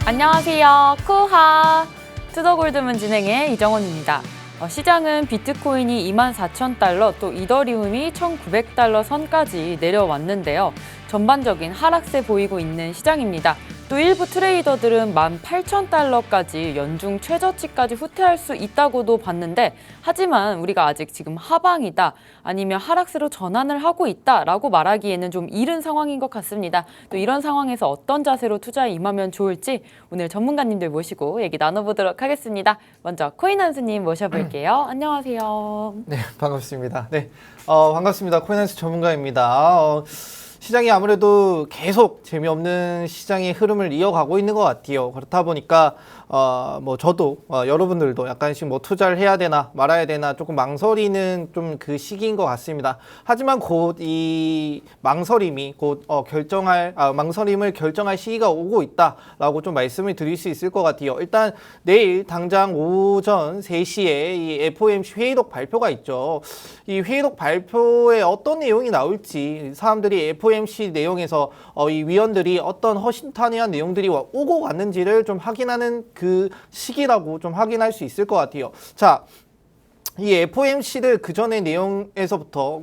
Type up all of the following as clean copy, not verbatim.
안녕하세요. 쿠하! 투더골드문 진행의 이정원입니다. 시장은 비트코인이 24,000달러, 또 이더리움이 1,900달러 선까지 내려왔는데요. 전반적인 하락세 보이고 있는 시장입니다. 또 일부 트레이더들은 18,000달러까지 연중 최저치까지 후퇴할 수 있다고도 봤는데, 하지만 우리가 아직 지금 하방이다, 아니면 하락세로 전환을 하고 있다라고 말하기에는 좀 이른 상황인 것 같습니다. 또 이런 상황에서 어떤 자세로 투자에 임하면 좋을지 오늘 전문가님들 모시고 얘기 나눠보도록 하겠습니다. 먼저 코인한스님 모셔볼게요. 안녕하세요. 네, 반갑습니다. 네, 반갑습니다. 코인한스 전문가입니다. 시장이 아무래도 계속 재미없는 시장의 흐름을 이어가고 있는 것 같아요. 그렇다 보니까 저도 여러분들도 약간씩 투자를 해야 되나 말아야 되나 조금 망설이는 좀 그 시기인 것 같습니다. 하지만 곧 이 망설임이 망설임을 결정할 시기가 오고 있다라고 좀 말씀을 드릴 수 있을 것 같아요. 일단 내일 당장 오전 3시에 이 FOMC 회의록 발표가 있죠. 이 회의록 발표에 어떤 내용이 나올지, 사람들이 FOMC 내용에서 이 위원들이 어떤 허심탄회한 내용들이 오고 갔는지를 좀 확인하는 그 시기라고 좀 확인할 수 있을 것 같아요. 자, 이 FOMC를 그 전에 내용에서부터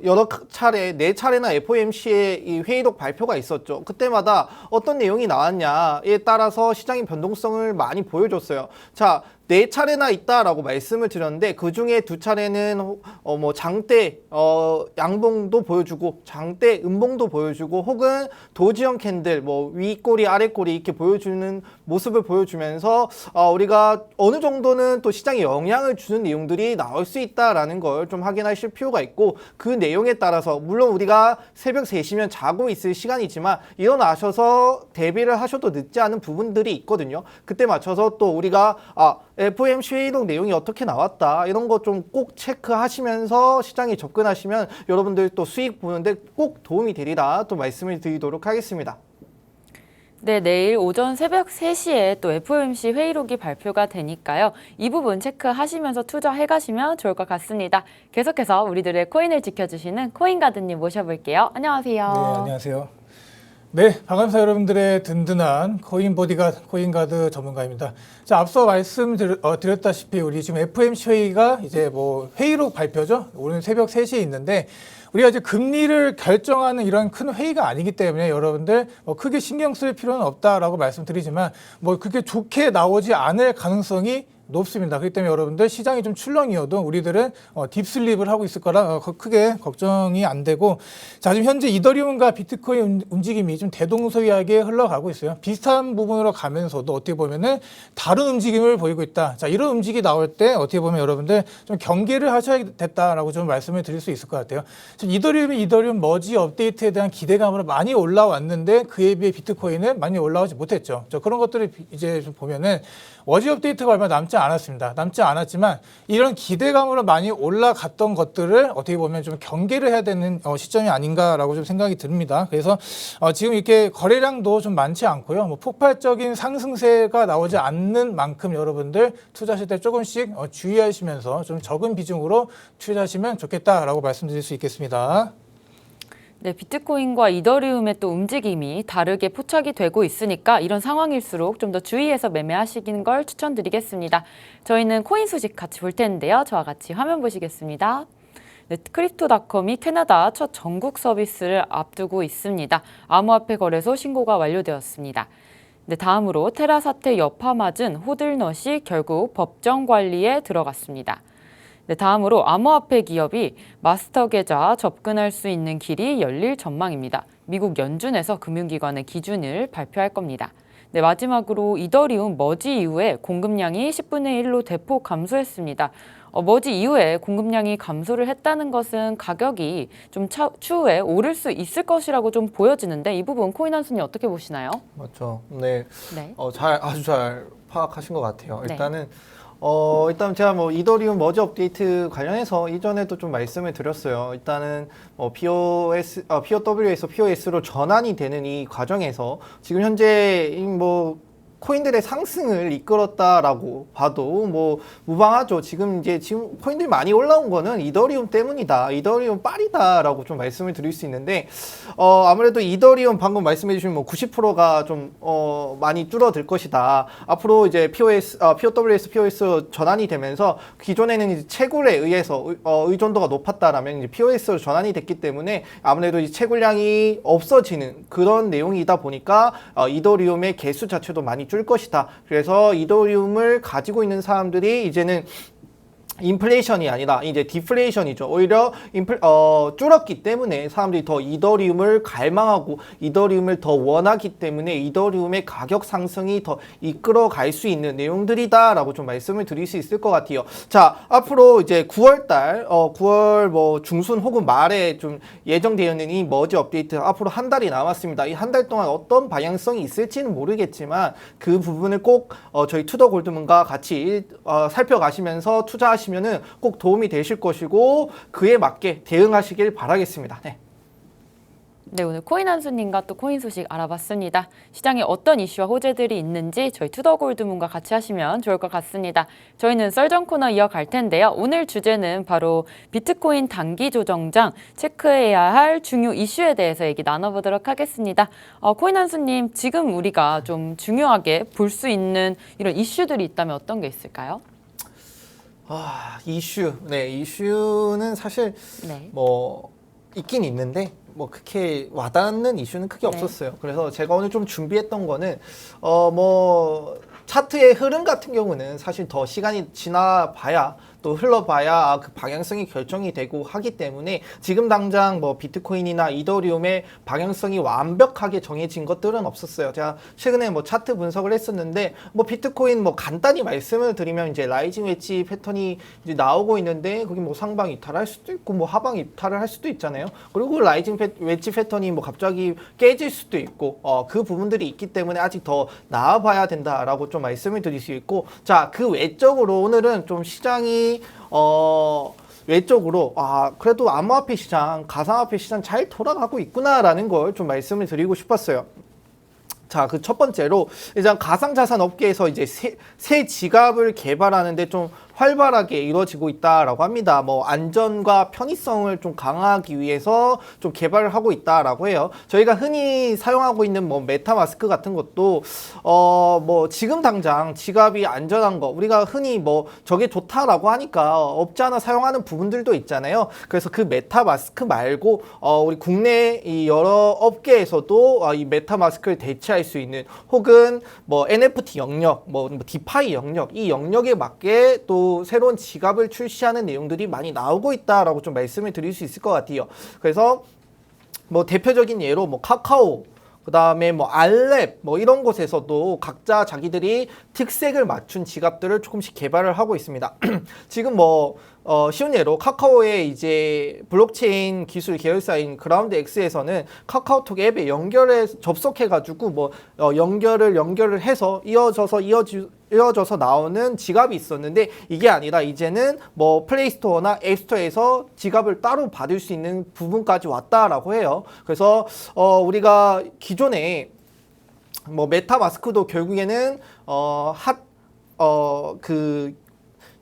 여러 차례, 4차례나 FOMC의 이 회의록 발표가 있었죠. 그때마다 어떤 내용이 나왔냐에 따라서 시장의 변동성을 많이 보여줬어요. 자, 4차례나 있다라고 말씀을 드렸는데, 그 중에 2차례는 장대 양봉도 보여주고 장대 음봉도 보여주고, 혹은 도지형 캔들 윗꼬리 아랫꼬리 이렇게 보여주는 모습을 보여주면서 우리가 어느 정도는 또 시장에 영향을 주는 내용들이 나올 수 있다라는 걸 좀 확인하실 필요가 있고, 그 내용에 따라서 물론 우리가 새벽 3시면 자고 있을 시간이지만 일어나셔서 대비를 하셔도 늦지 않은 부분들이 있거든요. 그때 맞춰서 또 우리가 FOMC 회의록 내용이 어떻게 나왔다, 이런 거 좀 꼭 체크하시면서 시장에 접근하시면 여러분들 또 수익 보는데 꼭 도움이 되리라 또 말씀을 드리도록 하겠습니다. 네, 내일 오전 새벽 3시에 또 FOMC 회의록이 발표가 되니까요. 이 부분 체크하시면서 투자해 가시면 좋을 것 같습니다. 계속해서 우리들의 코인을 지켜주시는 코인가드님 모셔볼게요. 안녕하세요. 네, 안녕하세요. 네, 반갑습니다. 여러분들의 든든한 코인가드 전문가입니다. 자, 앞서 말씀드렸다시피 우리 지금 FOMC 회의가 이제 회의록 발표죠. 오늘 새벽 3시에 있는데, 우리가 이제 금리를 결정하는 이런 큰 회의가 아니기 때문에 여러분들 크게 신경 쓸 필요는 없다라고 말씀드리지만, 그렇게 좋게 나오지 않을 가능성이 높습니다. 그렇기 때문에 여러분들 시장이 좀 출렁이어도 우리들은 딥슬립을 하고 있을 거라 크게 걱정이 안 되고, 자, 지금 현재 이더리움과 비트코인 움직임이 좀 대동소이하게 흘러가고 있어요. 비슷한 부분으로 가면서도 어떻게 보면은 다른 움직임을 보이고 있다. 자, 이런 움직임이 나올 때 어떻게 보면 여러분들 좀 경계를 하셔야겠다라고 좀 말씀을 드릴 수 있을 것 같아요. 지금 이더리움 머지 업데이트에 대한 기대감으로 많이 올라왔는데, 그에 비해 비트코인은 많이 올라오지 못했죠. 그런 것들을 이제 좀 보면은 머지 업데이트가 얼마 남지 않았습니다. 남지 않았지만 이런 기대감으로 많이 올라갔던 것들을 어떻게 보면 좀 경계를 해야 되는 시점이 아닌가라고 좀 생각이 듭니다. 그래서 지금 이렇게 거래량도 좀 많지 않고요. 폭발적인 상승세가 나오지 않는 만큼 여러분들 투자하실 때 조금씩 주의하시면서 좀 적은 비중으로 투자하시면 좋겠다라고 말씀드릴 수 있겠습니다. 네, 비트코인과 이더리움의 또 움직임이 다르게 포착이 되고 있으니까 이런 상황일수록 좀 더 주의해서 매매하시는 걸 추천드리겠습니다. 저희는 코인 소식 같이 볼 텐데요. 저와 같이 화면 보시겠습니다. 네, 크립토닷컴이 캐나다 첫 전국 서비스를 앞두고 있습니다. 암호화폐 거래소 신고가 완료되었습니다. 네, 다음으로 테라 사태 여파 맞은 호들넛이 결국 법정 관리에 들어갔습니다. 네, 다음으로 암호화폐 기업이 마스터 계좌 접근할 수 있는 길이 열릴 전망입니다. 미국 연준에서 금융기관의 기준을 발표할 겁니다. 네, 마지막으로 이더리움 머지 이후에 공급량이 10분의 1로 대폭 감소했습니다. 머지 이후에 공급량이 감소를 했다는 것은 가격이 좀 추후에 오를 수 있을 것이라고 좀 보여지는데, 이 부분 코인한스님 어떻게 보시나요? 맞죠. 네. 네. 아주 잘 파악하신 것 같아요. 네. 일단 제가 이더리움 머지 업데이트 관련해서 이전에도 좀 말씀을 드렸어요. 일단은 POW에서 POS로 전환이 되는 이 과정에서 지금 현재 코인들의 상승을 이끌었다라고 봐도 뭐 무방하죠. 지금 코인들이 많이 올라온 거는 이더리움 때문이다. 이더리움 빨이다라고 좀 말씀을 드릴 수 있는데 아무래도 이더리움 방금 말씀해 주신 뭐 90%가 좀 많이 줄어들 것이다. 앞으로 이제 POWS, POS 전환이 되면서 기존에는 이제 채굴에 의해서 의존도가 높았다라면 이제 POS로 전환이 됐기 때문에 아무래도 이 채굴량이 없어지는 그런 내용이다 보니까 이더리움의 개수 자체도 많이 줄 것이다. 그래서 이더리움을 가지고 있는 사람들이 이제는 인플레이션이 아니라 이제 디플레이션이죠. 오히려 줄었기 때문에 사람들이 더 이더리움을 갈망하고 이더리움을 더 원하기 때문에 이더리움의 가격 상승이 더 이끌어갈 수 있는 내용들이다라고 좀 말씀을 드릴 수 있을 것 같아요. 자, 앞으로 이제 9월달, 9월 뭐 중순 혹은 말에 좀 예정되어 있는 이 머지 업데이트 앞으로 한 달이 남았습니다. 이 한 달 동안 어떤 방향성이 있을지는 모르겠지만 그 부분을 꼭 저희 투더 골드문과 같이 살펴가시면서 투자하시면은 꼭 도움이 되실 것이고 그에 맞게 대응하시길 바라겠습니다. 네. 네, 오늘 코인 한수님과 또 코인 소식 알아봤습니다. 시장에 어떤 이슈와 호재들이 있는지 저희 투더골드문과 같이 하시면 좋을 것 같습니다. 저희는 썰전 코너 이어갈 텐데요. 오늘 주제는 바로 비트코인 단기 조정장 체크해야 할 중요 이슈에 대해서 얘기 나눠보도록 하겠습니다. 코인 한수님, 지금 우리가 좀 중요하게 볼 수 있는 이런 이슈들이 있다면 어떤 게 있을까요? 이슈. 네, 이슈는 사실 네. 뭐 있긴 있는데 뭐 그렇게 와닿는 이슈는 크게 없었어요. 그래서 제가 오늘 좀 준비했던 거는 뭐 차트의 흐름 같은 경우는 사실 더 시간이 지나봐야 또 흘러봐야 그 방향성이 결정이 되고 하기 때문에 지금 당장 뭐 비트코인이나 이더리움의 방향성이 완벽하게 정해진 것들은 없었어요. 제가 최근에 뭐 차트 분석을 했었는데 뭐 비트코인 뭐 간단히 말씀을 드리면 이제 라이징 웨지 패턴이 이제 나오고 있는데 거기 뭐 상방 이탈할 수도 있고 뭐 하방 이탈을 할 수도 있잖아요. 그리고 라이징 웨지 패턴이 뭐 갑자기 깨질 수도 있고 그 부분들이 있기 때문에 아직 더 나아봐야 된다라고 좀 말씀을 드릴 수 있고, 자, 그 외적으로 오늘은 좀 시장이 외적으로 그래도 암호화폐 시장, 가상화폐 시장 잘 돌아가고 있구나라는 걸 좀 말씀을 드리고 싶었어요. 자, 그 첫 번째로 일단 가상자산 업계에서 이제 새 지갑을 개발하는데 좀 활발하게 이루어지고 있다라고 합니다. 뭐 안전과 편의성을 좀 강화하기 위해서 좀 개발을 하고 있다라고 해요. 저희가 흔히 사용하고 있는 뭐 메타마스크 같은 것도 뭐 지금 당장 지갑이 안전한 거 우리가 흔히 뭐 저게 좋다라고 하니까 없지 않아 사용하는 부분들도 있잖아요. 그래서 그 메타마스크 말고 우리 국내 이 여러 업계에서도 이 메타마스크를 대체할 수 있는 혹은 뭐 NFT 영역, 뭐 디파이 영역, 이 영역에 맞게 또 새로운 지갑을 출시하는 내용들이 많이 나오고 있다라고 좀 말씀을 드릴 수 있을 것 같아요. 그래서 뭐 대표적인 예로 뭐 카카오, 그 다음에 뭐 알랩 뭐 이런 곳에서도 각자 자기들이 특색을 맞춘 지갑들을 조금씩 개발을 하고 있습니다. 지금 뭐 쉬운 예로 카카오의 이제 블록체인 기술 계열사인 그라운드 X에서는 카카오톡 앱에 접속해가지고 뭐 연결을 해서 이어져서 나오는 지갑이 있었는데 이게 아니라 이제는 뭐 플레이스토어나 앱스토어에서 지갑을 따로 받을 수 있는 부분까지 왔다라고 해요. 그래서 우리가 기존에 뭐 메타마스크도 결국에는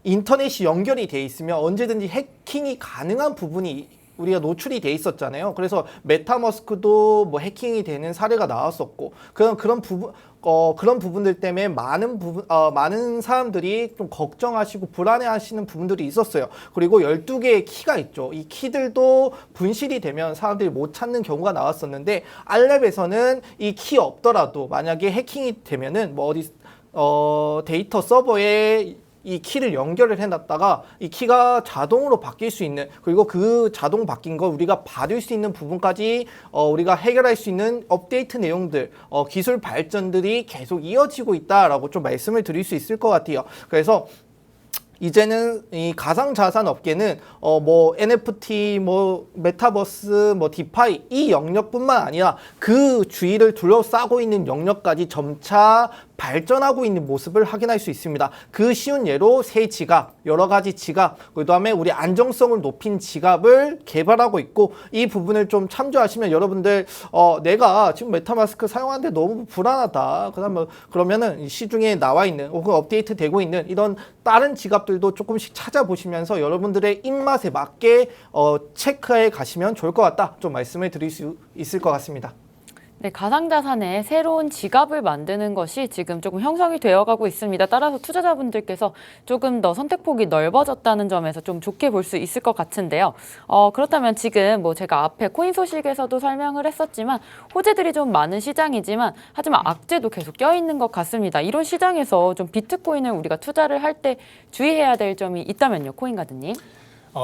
인터넷이 연결이 돼 있으면 언제든지 해킹이 가능한 부분이 우리가 노출이 돼 있었잖아요. 그래서 메타마스크도 뭐 해킹이 되는 사례가 나왔었고 그런 부분들 때문에 많은 사람들이 좀 걱정하시고 불안해하시는 부분들이 있었어요. 그리고 12개의 키가 있죠. 이 키들도 분실이 되면 사람들이 못 찾는 경우가 나왔었는데 알랩에서는 이 키 없더라도 만약에 해킹이 되면은 뭐 데이터 서버에 이 키를 연결을 해놨다가 이 키가 자동으로 바뀔 수 있는, 그리고 그 자동 바뀐 거 우리가 받을 수 있는 부분까지 우리가 해결할 수 있는 업데이트 내용들, 기술 발전들이 계속 이어지고 있다라고 좀 말씀을 드릴 수 있을 것 같아요. 그래서 이제는 이 가상자산 업계는 뭐 NFT, 뭐 메타버스, 뭐 디파이 이 영역뿐만 아니라 그 주위를 둘러싸고 있는 영역까지 점차 발전하고 있는 모습을 확인할 수 있습니다. 그 쉬운 예로 새 지갑, 여러 가지 지갑, 그다음에 우리 안정성을 높인 지갑을 개발하고 있고, 이 부분을 좀 참조하시면 여러분들 내가 지금 메타마스크 사용하는데 너무 불안하다. 그러면은 시중에 나와 있는 혹은 업데이트 되고 있는 이런 다른 지갑들도 조금씩 찾아보시면서 여러분들의 입맛에 맞게 체크해 가시면 좋을 것 같다. 좀 말씀을 드릴 수 있을 것 같습니다. 네, 가상자산에 새로운 지갑을 만드는 것이 지금 조금 형성이 되어가고 있습니다. 따라서 투자자분들께서 조금 더 선택폭이 넓어졌다는 점에서 좀 좋게 볼 수 있을 것 같은데요. 그렇다면 지금 뭐 제가 앞에 코인 소식에서도 설명을 했었지만 호재들이 좀 많은 시장이지만 하지만 악재도 계속 껴있는 것 같습니다. 이런 시장에서 좀 비트코인을 우리가 투자를 할 때 주의해야 될 점이 있다면요, 코인가드님?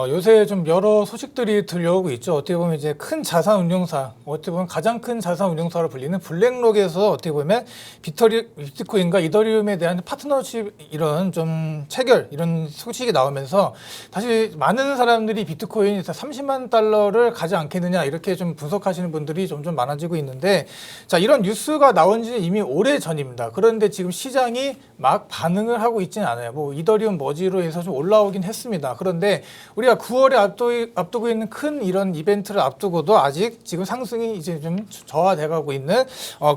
요새 좀 여러 소식들이 들려오고 있죠. 어떻게 보면 이제 큰 자산 운용사, 어떻게 보면 가장 큰 자산 운용사로 불리는 블랙록에서 어떻게 보면 비트코인과 이더리움에 대한 파트너십 이런 좀 체결 이런 소식이 나오면서 사실 많은 사람들이 비트코인이 30만 달러를 가지 않겠느냐 이렇게 좀 분석하시는 분들이 점점 많아지고 있는데, 자, 이런 뉴스가 나온 지 이미 오래 전입니다. 그런데 지금 시장이 막 반응을 하고 있지는 않아요. 뭐 이더리움 머지로 해서 좀 올라오긴 했습니다. 그런데 우리가 9월에 앞두고 있는 큰 이런 이벤트를 앞두고도 아직 지금 상승이 이제 좀 저하돼가고 있는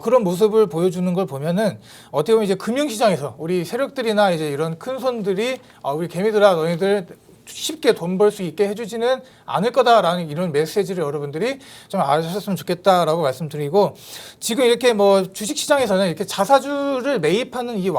그런 모습을 보여주는 걸 보면은 어떻게 보면 이제 금융시장에서 우리 세력들이나 이제 이런 큰 손들이 우리 개미들아 너희들 쉽게 돈 벌 수 있게 해주지는 않을 거다라는 이런 메시지를 여러분들이 좀 아셨으면 좋겠다라고 말씀드리고, 지금 이렇게 뭐 주식시장에서는 이렇게 자사주를 매입하는 이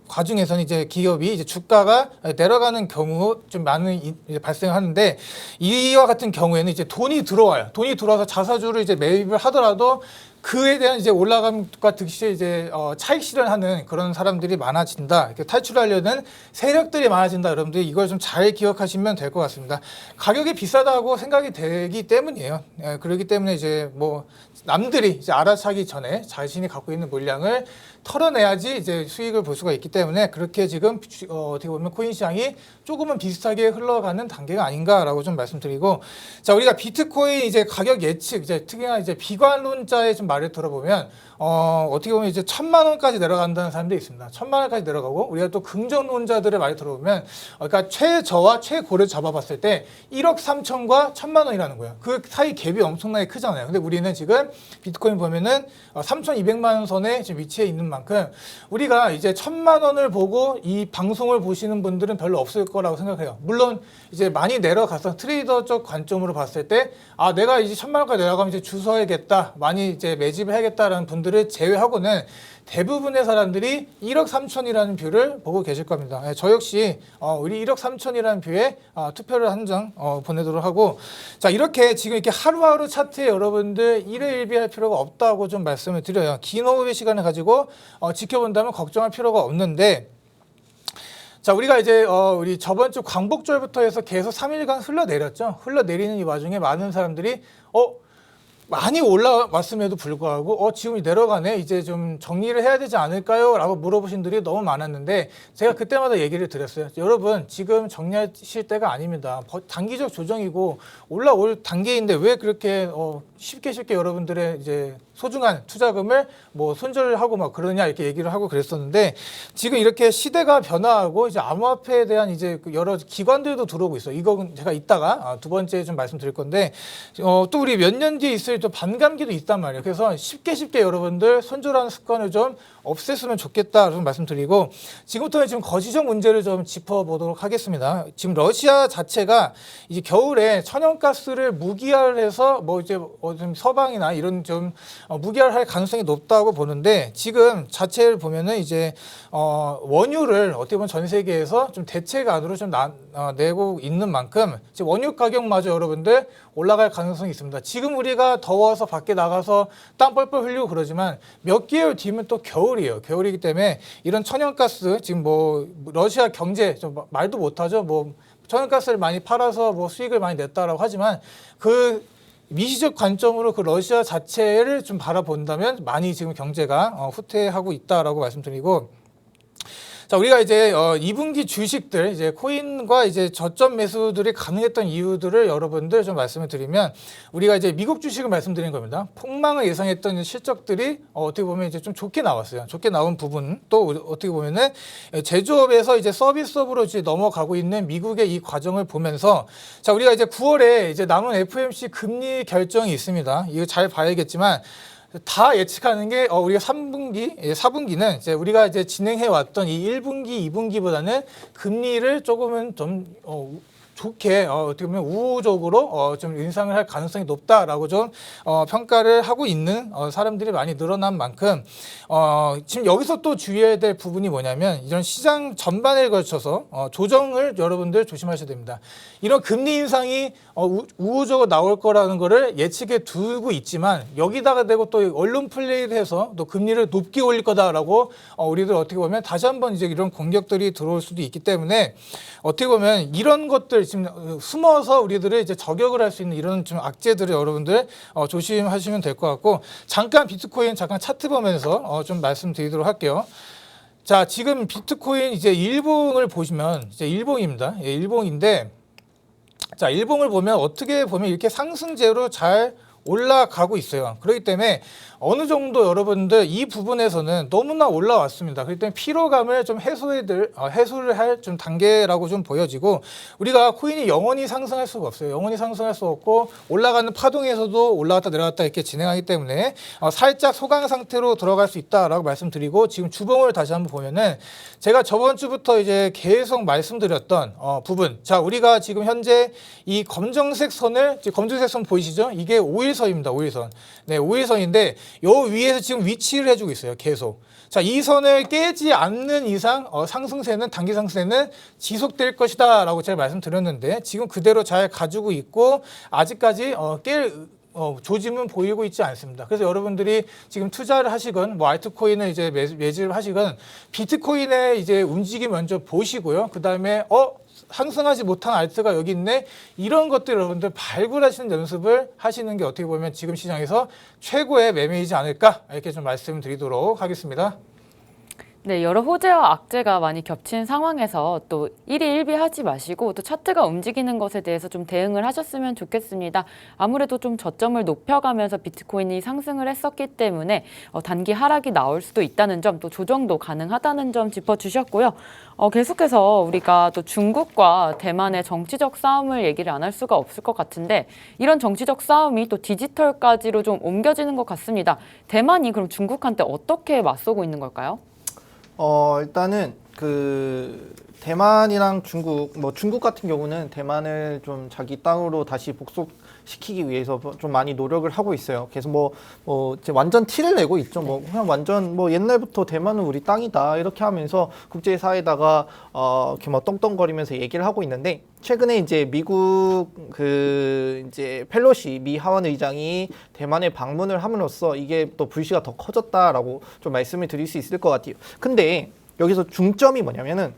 과정에서는 이제 기업이 이제 주가가 내려가는 경우 좀 많은 이제 발생하는데, 이와 같은 경우에는 이제 돈이 들어와요. 돈이 들어와서 자사주를 이제 매입을 하더라도 그에 대한 이제 올라감과 득실에 이제 차익 실현하는 그런 사람들이 많아진다. 이렇게 탈출하려는 세력들이 많아진다. 여러분들이 이걸 좀 잘 기억하시면 될 것 같습니다. 가격이 비싸다고 생각이 되기 때문이에요. 그렇기 때문에 이제 뭐 남들이 이제 알아차기 전에 자신이 갖고 있는 물량을 털어내야지 이제 수익을 볼 수가 있기 때문에 그렇게 지금 어떻게 보면 코인 시장이 조금은 비슷하게 흘러가는 단계가 아닌가라고 좀 말씀드리고, 자, 우리가 비트코인 이제 가격 예측, 이제 특히나 이제 비관론자의 좀 말을 들어보면 어떻게 보면 이제 1,000만 원까지 내려간다는 사람들이 있습니다. 1,000만 원까지 내려가고, 우리가 또 긍정론자들의 말을 들어보면 그러니까 최저와 최고를 잡아봤을 때 1억 3천과 1,000만 원이라는 거예요. 그 사이 갭이 엄청나게 크잖아요. 근데 우리는 지금 비트코인 보면은 3,200만 원 선에 지금 위치해 있는 만큼 우리가 이제 1,000만 원을 보고 이 방송을 보시는 분들은 별로 없을 거라고 생각해요. 물론 이제 많이 내려가서 트레이더적 관점으로 봤을 때 내가 이제 1,000만 원까지 내려가면 이제 주서야겠다, 많이 이제 매집을 해야겠다라는 분들을 제외하고는 대부분의 사람들이 1억 3천이라는 뷰를 보고 계실 겁니다. 저 역시 우리 1억 3천이라는 뷰에 투표를 한 장 보내도록 하고, 자, 이렇게 지금 이렇게 하루하루 차트에 여러분들 일회일비할 필요가 없다고 좀 말씀을 드려요. 긴 호흡의 시간을 가지고 지켜본다면 걱정할 필요가 없는데, 자, 우리가 이제 우리 저번 주 광복절부터 해서 계속 3일간 흘러내렸죠. 흘러내리는 이 와중에 많은 사람들이 많이 올라왔음에도 불구하고 지금 내려가네, 이제 좀 정리를 해야 되지 않을까요? 라고 물어보신 분들이 너무 많았는데, 제가 그때마다 얘기를 드렸어요. 여러분, 지금 정리하실 때가 아닙니다. 단기적 조정이고 올라올 단계인데 왜 그렇게 쉽게 여러분들의 이제 소중한 투자금을 뭐 손절하고 막 그러냐 이렇게 얘기를 하고 그랬었는데, 지금 이렇게 시대가 변화하고 이제 암호화폐에 대한 이제 여러 기관들도 들어오고 있어요. 이건 제가 이따가 두 번째 좀 말씀드릴 건데, 또 우리 몇 년 뒤에 있을 또 반감기도 있단 말이에요. 그래서 쉽게 여러분들 손절하는 습관을 좀 없앴으면 좋겠다 좀 말씀드리고, 지금부터는 지금 거시적 문제를 좀 짚어보도록 하겠습니다. 지금 러시아 자체가 이제 겨울에 천연가스를 무기화해서 뭐 이제 좀 서방이나 이런 좀 무기화할 가능성이 높다고 보는데, 지금 자체를 보면은 이제 원유를 어떻게 보면 전 세계에서 좀 대체가로 좀 내고 있는 만큼 지금 원유 가격마저 여러분들 올라갈 가능성이 있습니다. 지금 우리가 더워서 밖에 나가서 땀 뻘뻘 흘리고 그러지만 몇 개월 뒤면 또 겨울이에요. 겨울이기 때문에 이런 천연가스, 지금 뭐 러시아 경제 좀 말도 못하죠. 뭐 천연가스를 많이 팔아서 뭐 수익을 많이 냈다라고 하지만 그 미시적 관점으로 그 러시아 자체를 좀 바라본다면 많이 지금 경제가 후퇴하고 있다라고 말씀드리고, 자, 우리가 이제 2분기 주식들 이제 코인과 이제 저점 매수들이 가능했던 이유들을 여러분들 좀 말씀을 드리면 우리가 이제 미국 주식을 말씀드린 겁니다. 폭망을 예상했던 실적들이 어떻게 보면 이제 좀 좋게 나왔어요. 좋게 나온 부분 또 어떻게 보면은 제조업에서 이제 서비스업으로 이제 넘어가고 있는 미국의 이 과정을 보면서 자, 우리가 이제 9월에 이제 남은 FOMC 금리 결정이 있습니다. 이거 잘 봐야겠지만 다 예측하는 게 우리가 3분기, 4분기는 이제 우리가 이제 진행해 왔던 이 1분기, 2분기보다는 금리를 조금은 좀 좋게 어떻게 보면 우호적으로 좀 인상을 할 가능성이 높다라고 좀 평가를 하고 있는 사람들이 많이 늘어난 만큼 지금 여기서 또 주의해야 될 부분이 뭐냐면 이런 시장 전반에 걸쳐서 조정을 여러분들 조심하셔야 됩니다. 이런 금리 인상이 우호적으로 나올 거라는 거를 예측해 두고 있지만 여기다가 대고 또 언론 플레이를 해서 또 금리를 높게 올릴 거다라고 우리들 어떻게 보면 다시 한번 이제 이런 공격들이 들어올 수도 있기 때문에 어떻게 보면 이런 것들 지금 숨어서 우리들을 이제 저격을 할 수 있는 이런 좀 악재들을 여러분들 조심하시면 될 것 같고 잠깐 비트코인 잠깐 차트 보면서 좀 말씀드리도록 할게요. 자, 지금 비트코인 이제 일봉을 보시면 이제 일봉입니다. 예, 일봉인데 자, 일봉을 보면 어떻게 보면 이렇게 상승제로 잘 올라가고 있어요. 그렇기 때문에 어느 정도 여러분들 이 부분에서는 너무나 올라왔습니다. 그렇기 때문에 피로감을 좀 해소를 할 좀 단계라고 좀 보여지고 우리가 코인이 영원히 상승할 수가 없어요. 영원히 상승할 수 없고 올라가는 파동에서도 올라갔다 내려갔다 이렇게 진행하기 때문에 살짝 소강 상태로 들어갈 수 있다라고 말씀드리고 지금 주봉을 다시 한번 보면은 제가 저번 주부터 이제 계속 말씀드렸던 부분. 자, 우리가 지금 현재 이 검정색 선을 검정색 선 보이시죠? 이게 5일선입니다. 5일선. 네, 5일선인데 요 위에서 지금 위치를 해주고 있어요. 계속. 자, 이 선을 깨지 않는 이상 상승세는 단기 상승세는 지속될 것이다 라고 제가 말씀드렸는데 지금 그대로 잘 가지고 있고 아직까지 깰 조짐은 보이고 있지 않습니다. 그래서 여러분들이 지금 투자를 하시건 뭐 알트코인을 이제 매집을 하시건 비트코인의 이제 움직임 먼저 보시고요. 그 다음에 상승하지 못한 알트가 여기 있네. 이런 것들 여러분들 발굴하시는 연습을 하시는 게 어떻게 보면 지금 시장에서 최고의 매매이지 않을까 이렇게 좀 말씀드리도록 하겠습니다. 네, 여러 호재와 악재가 많이 겹친 상황에서 또 일희일비하지 마시고 또 차트가 움직이는 것에 대해서 좀 대응을 하셨으면 좋겠습니다. 아무래도 좀 저점을 높여가면서 비트코인이 상승을 했었기 때문에 단기 하락이 나올 수도 있다는 점, 또 조정도 가능하다는 점 짚어주셨고요. 계속해서 우리가 또 중국과 대만의 정치적 싸움을 얘기를 안 할 수가 없을 것 같은데 이런 정치적 싸움이 또 디지털까지로 좀 옮겨지는 것 같습니다. 대만이 그럼 중국한테 어떻게 맞서고 있는 걸까요? 일단은 대만이랑 중국, 뭐 중국 같은 경우는 대만을 좀 자기 땅으로 다시 복속시키기 위해서 좀 많이 노력을 하고 있어요. 그래서 이제 완전 티를 내고 있죠. 그냥 완전 옛날부터 대만은 우리 땅이다 이렇게 하면서 국제사회에다가 이렇게 떵떵거리면서 얘기를 하고 있는데 최근에 이제 미국 이제 펠로시 미 하원 의장이 대만에 방문을 함으로써 이게 또 불씨가 더 커졌다라고 좀 말씀을 드릴 수 있을 것 같아요. 근데 여기서 중점이 뭐냐면은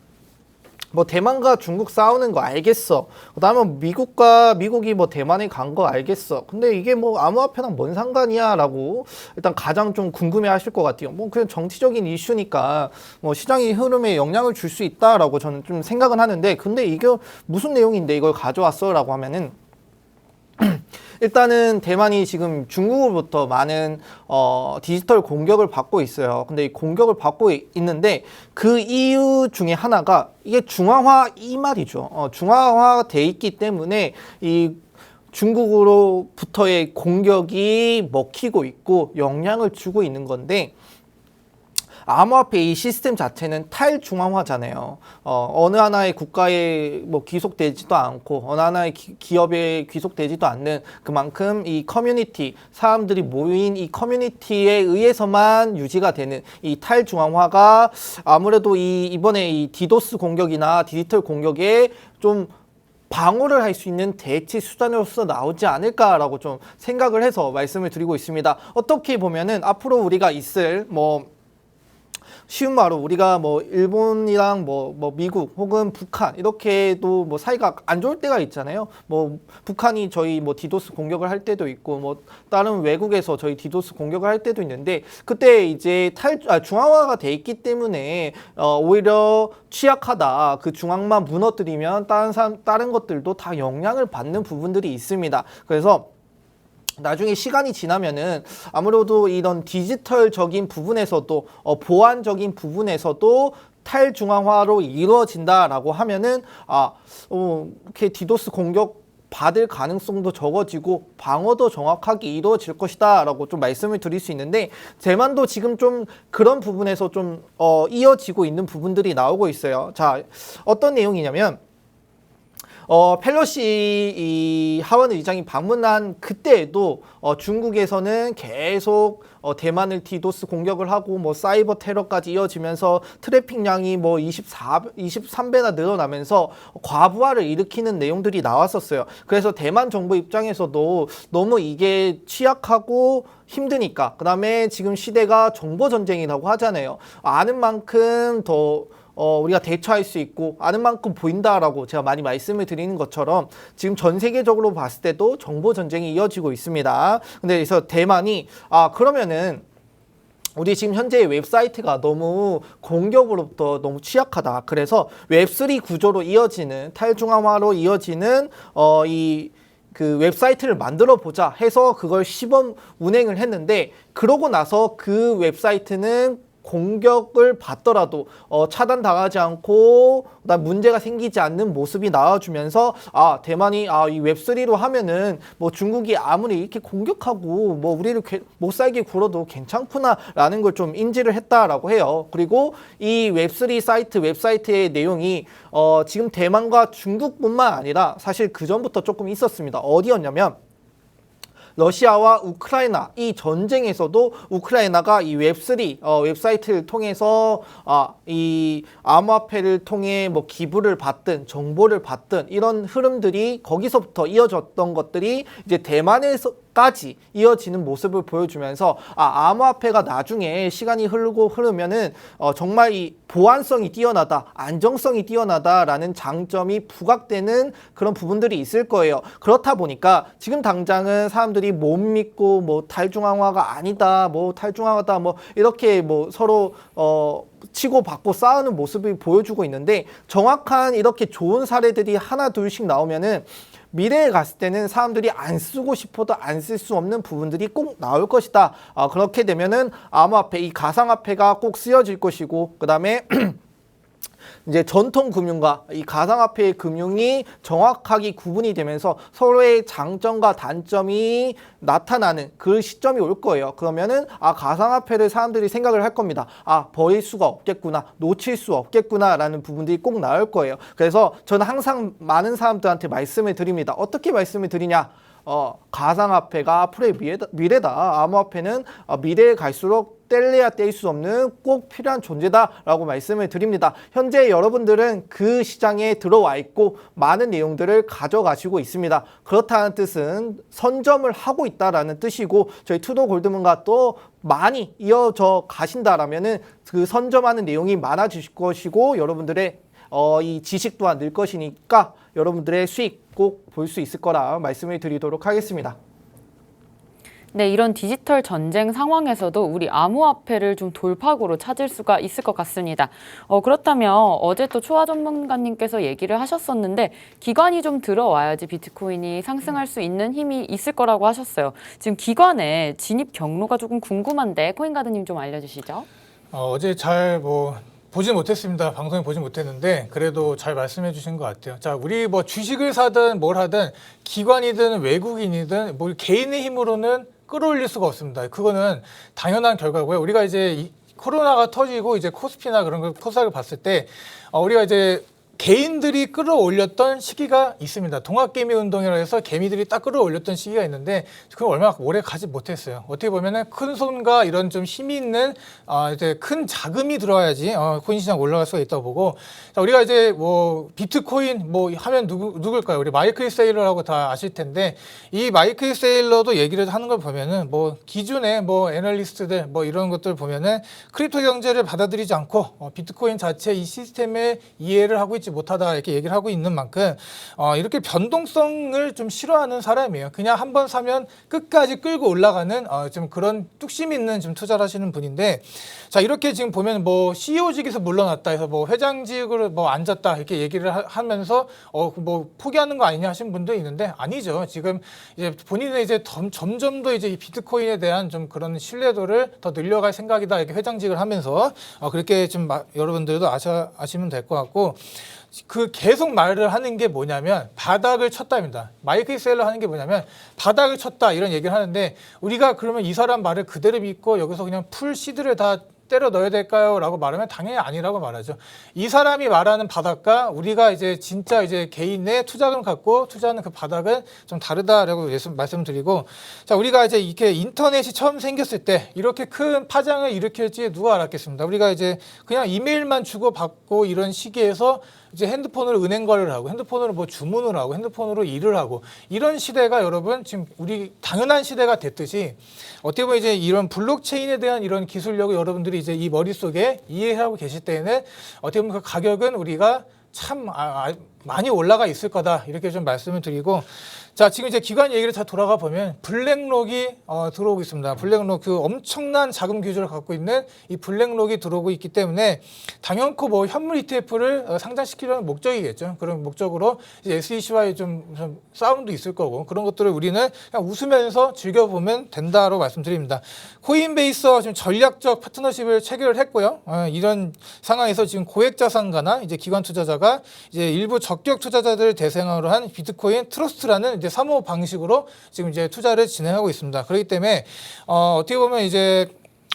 대만과 중국 싸우는 거 알겠어. 그다음에 미국이 대만에 간 거 알겠어. 근데 이게 암호화폐랑 뭔 상관이야라고 일단 가장 좀 궁금해하실 것 같아요. 그냥 정치적인 이슈니까 시장의 흐름에 영향을 줄 수 있다라고 저는 좀 생각은 하는데, 근데 이게 무슨 내용인데 이걸 가져왔어라고 하면은. 일단은 대만이 지금 중국으로부터 많은 디지털 공격을 받고 있어요. 근데 이 공격을 받고 있는데 그 이유 중에 하나가 이게 중화화 이 말이죠. 중화화돼 있기 때문에 이 중국으로부터의 공격이 먹히고 있고 영향을 주고 있는 건데, 암호화폐 이 시스템 자체는 탈중앙화잖아요. 어느 하나의 국가에 귀속되지도 않고 어느 하나의 기업에 귀속되지도 않는, 그만큼 이 커뮤니티, 사람들이 모인 이 커뮤니티에 의해서만 유지가 되는 이 탈중앙화가 아무래도 이번에 이 디도스 공격이나 디지털 공격에 좀 방어를 할 수 있는 대체 수단으로서 나오지 않을까라고 좀 생각을 해서 말씀을 드리고 있습니다. 어떻게 보면은 앞으로 우리가 있을 쉬운 말로 우리가 뭐 일본이랑 뭐 미국 혹은 북한 이렇게도 뭐 사이가 안 좋을 때가 있잖아요. 뭐 북한이 저희 뭐 디도스 공격을 할 때도 있고 뭐 다른 외국에서 저희 디도스 공격을 할 때도 있는데 그때 이제 중앙화가 돼 있기 때문에 오히려 취약하다. 그 중앙만 무너뜨리면 다른 것들도 다 영향을 받는 부분들이 있습니다. 그래서 나중에 시간이 지나면은 아무래도 이런 디지털적인 부분에서도 보안적인 부분에서도 탈중앙화로 이루어진다라고 하면은 이렇게 디도스 공격 받을 가능성도 적어지고 방어도 정확하게 이루어질 것이다라고 좀 말씀을 드릴 수 있는데 대만도 지금 좀 그런 부분에서 좀 이어지고 있는 부분들이 나오고 있어요. 자, 어떤 내용이냐면 펠로시 이 하원 의장이 방문한 그때에도 중국에서는 계속 대만을 디도스 공격을 하고 뭐 사이버 테러까지 이어지면서 트래픽량이 뭐 23배나 늘어나면서 과부하를 일으키는 내용들이 나왔었어요. 그래서 대만 정부 입장에서도 너무 이게 취약하고 힘드니까 그다음에 지금 시대가 정보 전쟁이라고 하잖아요. 아는 만큼 더 우리가 대처할 수 있고 아는 만큼 보인다라고 제가 많이 말씀을 드리는 것처럼 지금 전 세계적으로 봤을 때도 정보 전쟁이 이어지고 있습니다. 근데 그래서 대만이 그러면은 우리 지금 현재 웹사이트가 너무 공격으로부터 너무 취약하다. 그래서 웹3 구조로 이어지는 탈중앙화로 이어지는 그 웹사이트를 만들어 보자 해서 그걸 시범 운행을 했는데 그러고 나서 그 웹사이트는 공격을 받더라도 차단당하지 않고 그다음 문제가 생기지 않는 모습이 나와주면서 대만이 이 웹3로 하면은 뭐 중국이 아무리 이렇게 공격하고 뭐 우리를 못 살게 굴어도 괜찮구나라는 걸 좀 인지를 했다라고 해요. 그리고 이 웹3 웹사이트의 내용이 지금 대만과 중국뿐만 아니라 사실 그 전부터 조금 있었습니다. 어디였냐면 러시아와 우크라이나 이 전쟁에서도 우크라이나가 이 웹3 웹사이트를 통해서 이 암호화폐를 통해 뭐 기부를 받든 정보를 받든 이런 흐름들이 거기서부터 이어졌던 것들이 이제 대만에서까지 이어지는 모습을 보여주면서 암호화폐가 나중에 시간이 흐르면은 정말 이 보안성이 뛰어나다, 안정성이 뛰어나다라는 장점이 부각되는 그런 부분들이 있을 거예요. 그렇다 보니까 지금 당장은 사람들이 못 믿고 뭐 탈중앙화가 아니다, 뭐 탈중앙화다, 뭐 이렇게 뭐 서로 치고받고 싸우는 모습을 보여주고 있는데 정확한 이렇게 좋은 사례들이 하나 둘씩 나오면은 미래에 갔을 때는 사람들이 안 쓰고 싶어도 안 쓸 수 없는 부분들이 꼭 나올 것이다. 그렇게 되면은 암호화폐, 이 가상화폐가 꼭 쓰여질 것이고 그 다음에 이제 전통 금융과 이 가상화폐의 금융이 정확하게 구분이 되면서 서로의 장점과 단점이 나타나는 그 시점이 올 거예요. 그러면은 가상화폐를 사람들이 생각을 할 겁니다. 버릴 수가 없겠구나, 놓칠 수 없겠구나라는 부분들이 꼭 나올 거예요. 그래서 저는 항상 많은 사람들한테 말씀을 드립니다. 어떻게 말씀을 드리냐? 가상화폐가 앞으로의 미래다. 암호화폐는 미래에 갈수록 뗄래야 뗄 수 없는 꼭 필요한 존재다라고 말씀을 드립니다. 현재 여러분들은 그 시장에 들어와 있고 많은 내용들을 가져가시고 있습니다. 그렇다는 뜻은 선점을 하고 있다라는 뜻이고 저희 투도 골드문과 또 많이 이어져 가신다라면은 그 선점하는 내용이 많아질 것이고 여러분들의 이 지식 또한 늘 것이니까 여러분들의 수익 꼭 볼 수 있을 거라 말씀을 드리도록 하겠습니다. 네, 이런 디지털 전쟁 상황에서도 우리 암호화폐를 좀 돌파구로 찾을 수가 있을 것 같습니다. 그렇다면 어제 또 초아 전문가님께서 얘기를 하셨었는데 기관이 좀 들어와야지 비트코인이 상승할 수 있는 힘이 있을 거라고 하셨어요. 지금 기관의 진입 경로가 조금 궁금한데 코인가드님 좀 알려주시죠. 어제 잘 보지 못했습니다. 방송에 보지 못했는데 그래도 잘 말씀해 주신 것 같아요. 자, 우리 뭐 주식을 사든 뭘 하든 기관이든 외국인이든 뭐 개인의 힘으로는 끌어올릴 수가 없습니다. 그거는 당연한 결과고요. 우리가 이제 코로나가 터지고 이제 코스피나 그런 걸 코스닥을 봤을 때 우리가 이제 개인들이 끌어올렸던 시기가 있습니다. 동학개미 운동이라 해서 개미들이 딱 끌어올렸던 시기가 있는데 그건 얼마 오래 가지 못했어요. 어떻게 보면은 큰 손과 이런 좀 힘이 있는 이제 큰 자금이 들어와야지 코인 시장 올라갈 수가 있다고 보고, 자, 우리가 이제 뭐 비트코인 뭐 하면 누굴까요? 우리 마이클 세일러라고 다 아실 텐데 이 마이클 세일러도 얘기를 하는 걸 보면은 뭐 기존의 뭐 애널리스트들 뭐 이런 것들 보면은 크립토 경제를 받아들이지 않고 비트코인 자체 이 시스템에 이해를 하고 있지 못하다 이렇게 얘기를 하고 있는 만큼 이렇게 변동성을 좀 싫어하는 사람이에요. 그냥 한번 사면 끝까지 끌고 올라가는 좀 그런 뚝심 있는 좀 투자를 하시는 분인데, 자, 이렇게 지금 보면 뭐 CEO직에서 물러났다 해서 뭐 회장직으로 뭐 앉았다 이렇게 얘기를 하면서 뭐 포기하는 거 아니냐 하시는 분도 있는데 아니죠. 지금 이제 본인은 이제 점점 더 이제 이 비트코인에 대한 좀 그런 신뢰도를 더 늘려갈 생각이다 이렇게 회장직을 하면서 그렇게 좀 여러분들도 아시면 될 것 같고, 그 계속 말을 하는 게 뭐냐면 바닥을 쳤다입니다. 마이클 세일러 하는 게 뭐냐면 바닥을 쳤다 이런 얘기를 하는데, 우리가 그러면 이 사람 말을 그대로 믿고 여기서 그냥 풀 시드를 다 때려 넣어야 될까요? 라고 말하면 당연히 아니라고 말하죠. 이 사람이 말하는 바닥과 우리가 이제 진짜 이제 개인의 투자금을 갖고 투자하는 그 바닥은 좀 다르다라고 말씀드리고, 자, 우리가 이제 이렇게 인터넷이 처음 생겼을 때 이렇게 큰 파장을 일으킬지 누가 알았겠습니다. 우리가 이제 그냥 이메일만 주고받고 이런 시기에서 이제 핸드폰으로 은행 거래를 하고 핸드폰으로 뭐 주문을 하고 핸드폰으로 일을 하고 이런 시대가 여러분 지금 우리 당연한 시대가 됐듯이, 어떻게 보면 이제 이런 블록체인에 대한 이런 기술력을 여러분들이 이제 이 머릿속에 이해하고 계실 때에는 어떻게 보면 그 가격은 우리가 참 많이 올라가 있을 거다 이렇게 좀 말씀을 드리고, 자, 지금 이제 기관 얘기를 다 돌아가 보면 블랙록이 들어오고 있습니다. 블랙록, 그 엄청난 자금 규제를 갖고 있는 이 블랙록이 들어오고 있기 때문에 당연코 뭐 현물 ETF를 상장시키려는 목적이겠죠. 그런 목적으로 이제 SEC와의 좀 싸움도 있을 거고, 그런 것들을 우리는 그냥 웃으면서 즐겨보면 된다고 말씀드립니다. 코인베이스와 지금 전략적 파트너십을 체결을 했고요. 이런 상황에서 지금 고액자산가나 이제 기관 투자자가 이제 일부 적격 투자자들을 대상으로 한 비트코인 트러스트라는 이제 사모 방식으로 지금 이제 투자를 진행하고 있습니다. 그렇기 때문에 어떻게 보면 이제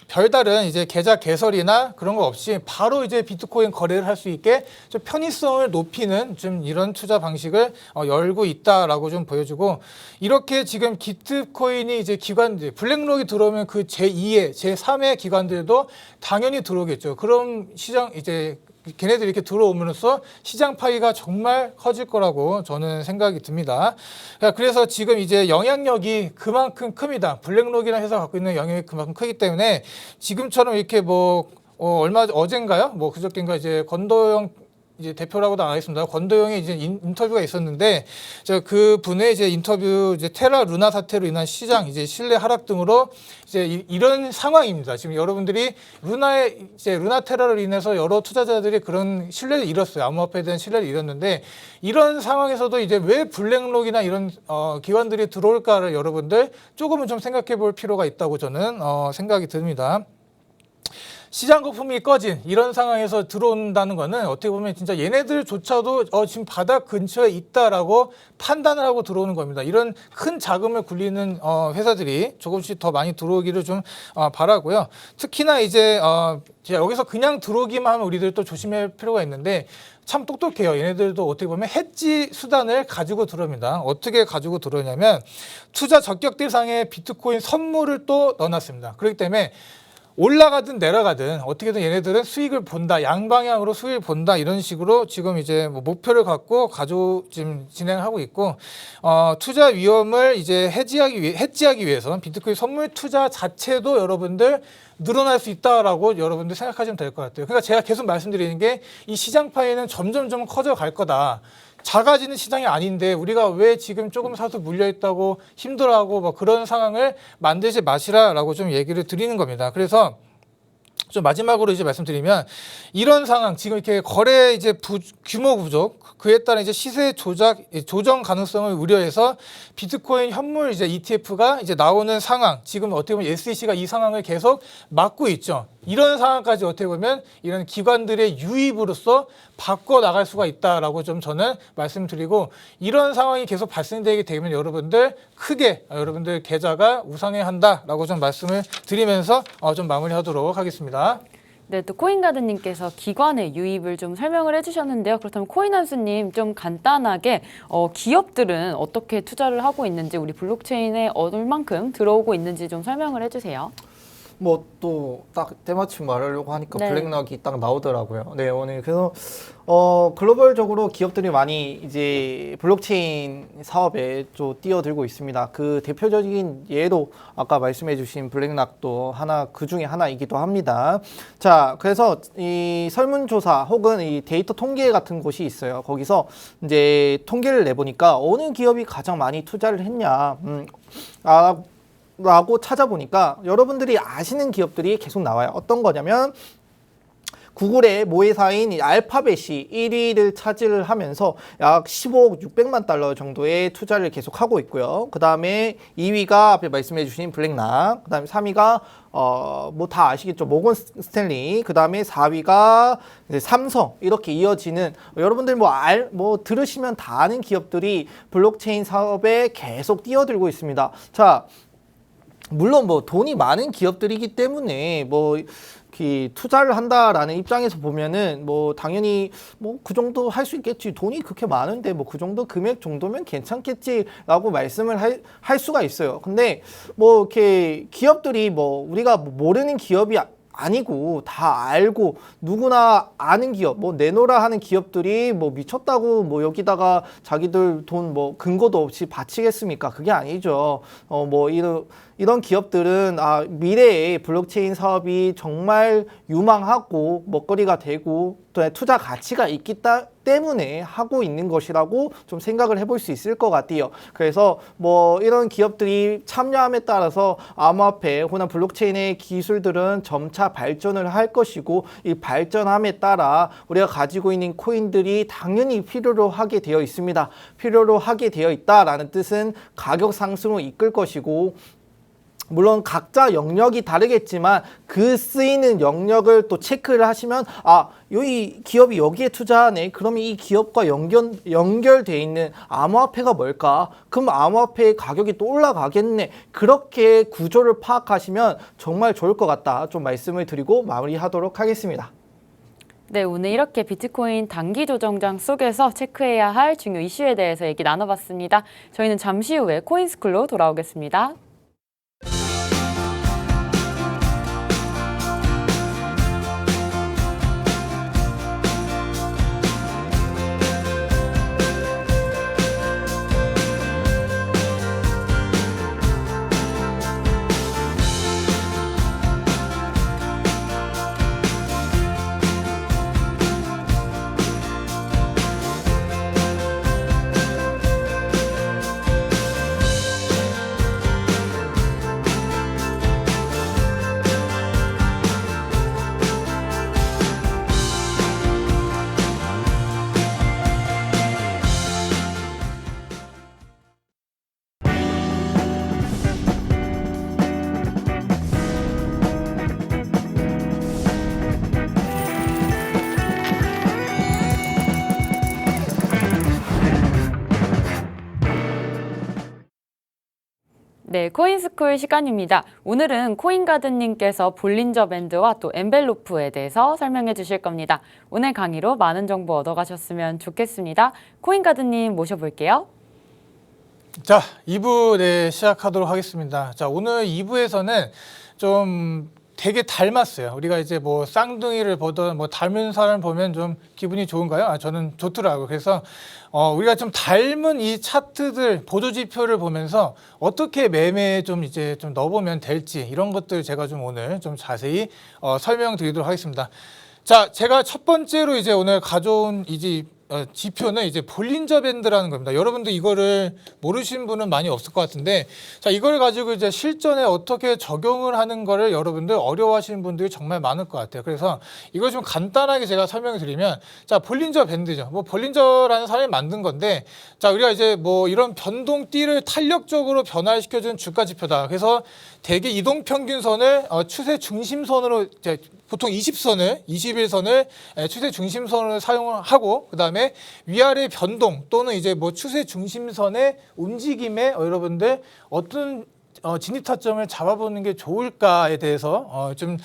별다른 이제 계좌 개설이나 그런 거 없이 바로 이제 비트코인 거래를 할 수 있게 좀 편의성을 높이는 좀 이런 투자 방식을 열고 있다라고 좀 보여주고, 이렇게 지금 비트코인이 이제 기관들 블랙록이 들어오면 그 제2의 제3의 기관들도 당연히 들어오겠죠. 그럼 시장 이제 걔네들이 이렇게 들어오면서 시장 파이가 정말 커질 거라고 저는 생각이 듭니다. 그래서 지금 이제 영향력이 그만큼 큽니다. 블랙록이라는 회사가 갖고 있는 영향력이 그만큼 크기 때문에 지금처럼 이렇게 뭐 어젠가요? 뭐 그저께인가 이제 권도영 이제 대표라고도 안 하겠습니다. 권도영의 이제 인터뷰가 있었는데, 그 분의 이제 인터뷰 이제 테라 루나 사태로 인한 시장 이제 신뢰 하락 등으로 이제 이런 상황입니다. 지금 여러분들이 루나 테라로 인해서 여러 투자자들이 그런 신뢰를 잃었어요. 암호화폐에 대한 신뢰를 잃었는데, 이런 상황에서도 이제 왜 블랙록이나 이런 기관들이 들어올까를 여러분들 조금은 좀 생각해 볼 필요가 있다고 저는 생각이 듭니다. 시장 거품이 꺼진 이런 상황에서 들어온다는 거는 어떻게 보면 진짜 얘네들조차도 지금 바닥 근처에 있다라고 판단을 하고 들어오는 겁니다. 이런 큰 자금을 굴리는 회사들이 조금씩 더 많이 들어오기를 좀 바라고요. 특히나 이제 여기서 그냥 들어오기만 하면 우리들 또 조심할 필요가 있는데, 참 똑똑해요. 얘네들도 어떻게 보면 해지 수단을 가지고 들어옵니다. 어떻게 가지고 들어오냐면 투자 적격 대상에 비트코인 선물을 또 넣어놨습니다. 그렇기 때문에 올라가든 내려가든 어떻게든 얘네들은 수익을 본다, 양방향으로 수익을 본다, 이런 식으로 지금 이제 뭐 목표를 갖고 지금 진행하고 있고, 투자 위험을 이제 해지하기 위해서는 비트코인 선물 투자 자체도 여러분들 늘어날 수 있다라고 여러분들 생각하시면 될 것 같아요. 그러니까 제가 계속 말씀드리는 게 이 시장 파이는 점점 커져 갈 거다. 작아지는 시장이 아닌데 우리가 왜 지금 조금 사서 물려있다고 힘들어하고 뭐 그런 상황을 만들지 마시라라고 좀 얘기를 드리는 겁니다. 그래서 좀 마지막으로 이제 말씀드리면, 이런 상황 지금 이렇게 거래 이제 규모 부족, 그에 따른 이제 시세 조정 가능성을 우려해서 비트코인 현물 이제 ETF가 이제 나오는 상황, 지금 어떻게 보면 SEC가 이 상황을 계속 막고 있죠. 이런 상황까지 어떻게 보면 이런 기관들의 유입으로서 바꿔 나갈 수가 있다라고 좀 저는 말씀드리고, 이런 상황이 계속 발생되게 되면 여러분들 크게 여러분들 계좌가 우상해야 한다라고 좀 말씀을 드리면서 좀 마무리하도록 하겠습니다. 네, 또 코인가드님께서 기관의 유입을 좀 설명을 해주셨는데요. 그렇다면 코인한수님 좀 간단하게 기업들은 어떻게 투자를 하고 있는지 우리 블록체인에 얼만큼 들어오고 있는지 좀 설명을 해주세요. 뭐 또 딱 때마침 말하려고 하니까 네. 블랙락이 딱 나오더라고요. 네, 오늘 그래서 글로벌적으로 기업들이 많이 이제 블록체인 사업에 좀 뛰어들고 있습니다. 그 대표적인 예로 아까 말씀해주신 블랙락도 하나 그 중에 하나이기도 합니다. 자, 그래서 이 설문조사 혹은 이 데이터 통계 같은 곳이 있어요. 거기서 이제 통계를 내보니까 어느 기업이 가장 많이 투자를 했냐, 라고 찾아보니까 여러분들이 아시는 기업들이 계속 나와요. 어떤 거냐면 구글의 모회사인 이 알파벳이 1위를 차지를 하면서 약 15억 600만 달러 정도의 투자를 계속하고 있고요. 그 다음에 2위가 앞에 말씀해 주신 블랙락, 그 다음에 3위가 뭐 다 아시겠죠, 모건 스탠리, 그 다음에 4위가 이제 삼성, 이렇게 이어지는 여러분들 뭐 들으시면 다 아는 기업들이 블록체인 사업에 계속 뛰어들고 있습니다. 자, 물론 뭐 돈이 많은 기업들이기 때문에 뭐 투자를 한다라는 입장에서 보면은 뭐 당연히 뭐 그 정도 할 수 있겠지, 돈이 그렇게 많은데 뭐 그 정도 금액 정도면 괜찮겠지라고 말씀을 할 수가 있어요. 근데 뭐 이렇게 기업들이 뭐 우리가 모르는 기업이 아니고 다 알고 누구나 아는 기업, 뭐 내놓으라 하는 기업들이 뭐 미쳤다고 뭐 여기다가 자기들 돈 뭐 근거도 없이 바치겠습니까? 그게 아니죠. 뭐 이런 기업들은 미래에 블록체인 사업이 정말 유망하고 먹거리가 되고 또 투자 가치가 있기 때문에 하고 있는 것이라고 좀 생각을 해볼 수 있을 것 같아요. 그래서 뭐 이런 기업들이 참여함에 따라서 암호화폐 혹은 블록체인의 기술들은 점차 발전을 할 것이고, 이 발전함에 따라 우리가 가지고 있는 코인들이 당연히 필요로 하게 되어 있습니다. 필요로 하게 되어 있다라는 뜻은 가격 상승을 이끌 것이고, 물론 각자 영역이 다르겠지만 그 쓰이는 영역을 또 체크를 하시면 이 기업이 여기에 투자하네, 그러면 이 기업과 연결돼 있는 암호화폐가 뭘까, 그럼 암호화폐의 가격이 또 올라가겠네, 그렇게 구조를 파악하시면 정말 좋을 것 같다, 좀 말씀을 드리고 마무리하도록 하겠습니다. 네, 오늘 이렇게 비트코인 단기 조정장 속에서 체크해야 할 중요 이슈에 대해서 얘기 나눠봤습니다. 저희는 잠시 후에 코인스쿨로 돌아오겠습니다. 네, 코인스쿨 시간입니다. 오늘은 코인가드님께서 볼린저 밴드와 또 엔벨로프에 대해서 설명해 주실 겁니다. 오늘 강의로 많은 정보 얻어가셨으면 좋겠습니다. 코인가드님 모셔볼게요. 자, 2부 시작하도록 하겠습니다. 자, 오늘 2부에서는 좀 되게 닮았어요. 우리가 이제 뭐 쌍둥이를 보던 뭐 닮은 사람 보면 좀 기분이 좋은가요? 저는 좋더라고요. 그래서 우리가 좀 닮은 이 차트들, 보조지표를 보면서 어떻게 매매에 좀 이제 좀 넣어보면 될지, 이런 것들 제가 좀 오늘 좀 자세히 설명드리도록 하겠습니다. 자, 제가 첫 번째로 이제 오늘 가져온 지표는 이제 볼린저 밴드라는 겁니다. 여러분들 이거를 모르신 분은 많이 없을 것 같은데, 자, 이걸 가지고 이제 실전에 어떻게 적용을 하는 거를 여러분들 어려워하시는 분들이 정말 많을 것 같아요. 그래서 이걸 좀 간단하게 제가 설명을 드리면, 자, 볼린저 밴드죠. 뭐 볼린저라는 사람이 만든 건데, 자, 우리가 이제 뭐 이런 변동띠를 탄력적으로 변화시켜주는 주가 지표다. 그래서 대개 이동평균선을 추세 중심선으로 이제 보통 21선을 추세 중심선으로 사용하고, 그 다음에 위아래 변동 또는 이제 뭐 추세 중심선의 움직임에 여러분들 어떤 진입 타점을 잡아보는 게 좋을까에 대해서 좀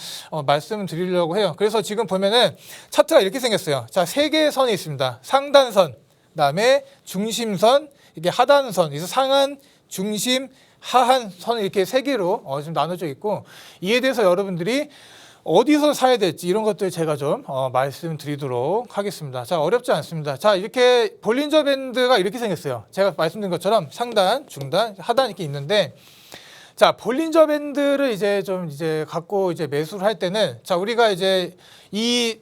말씀을 드리려고 해요. 그래서 지금 보면은 차트가 이렇게 생겼어요. 자, 세 개의 선이 있습니다. 상단선, 그다음에 중심선, 이게 하단선, 그래서 상한, 중심, 하한 선 이렇게 세 개로 좀 나눠져 있고 이에 대해서 여러분들이 어디서 사야 될지 이런 것들 제가 좀 말씀드리도록 하겠습니다. 자, 어렵지 않습니다. 자, 이렇게 볼린저 밴드가 이렇게 생겼어요. 제가 말씀드린 것처럼 상단, 중단, 하단 이렇게 있는데 자, 볼린저 밴드를 이제 갖고 이제 매수를 할 때는 자, 우리가 이제 이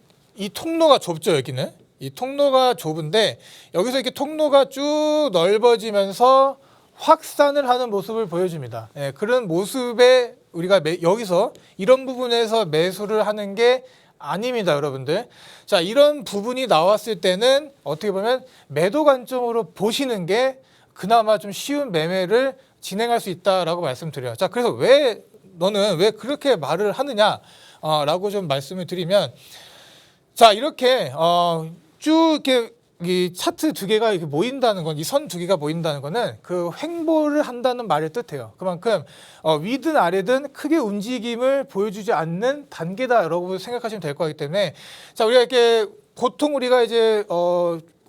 통로가 좁죠, 여기는. 이 통로가 좁은데 여기서 이렇게 통로가 쭉 넓어지면서 확산을 하는 모습을 보여줍니다. 예, 그런 모습에 우리가 여기서 이런 부분에서 매수를 하는 게 아닙니다, 여러분들. 자, 이런 부분이 나왔을 때는 어떻게 보면 매도 관점으로 보시는 게 그나마 좀 쉬운 매매를 진행할 수 있다라고 말씀드려요. 자, 그래서 왜 너는 왜 그렇게 말을 하느냐? 라고 좀 말씀을 드리면 자, 이렇게 쭉 이렇게 이 차트 두 개가 이렇게 모인다는 건, 이 선 두 개가 모인다는 거는 그 횡보를 한다는 말을 뜻해요. 그만큼 위든 아래든 크게 움직임을 보여주지 않는 단계다라고 생각하시면 될 거기 때문에 자, 우리가 이렇게 보통 우리가 이제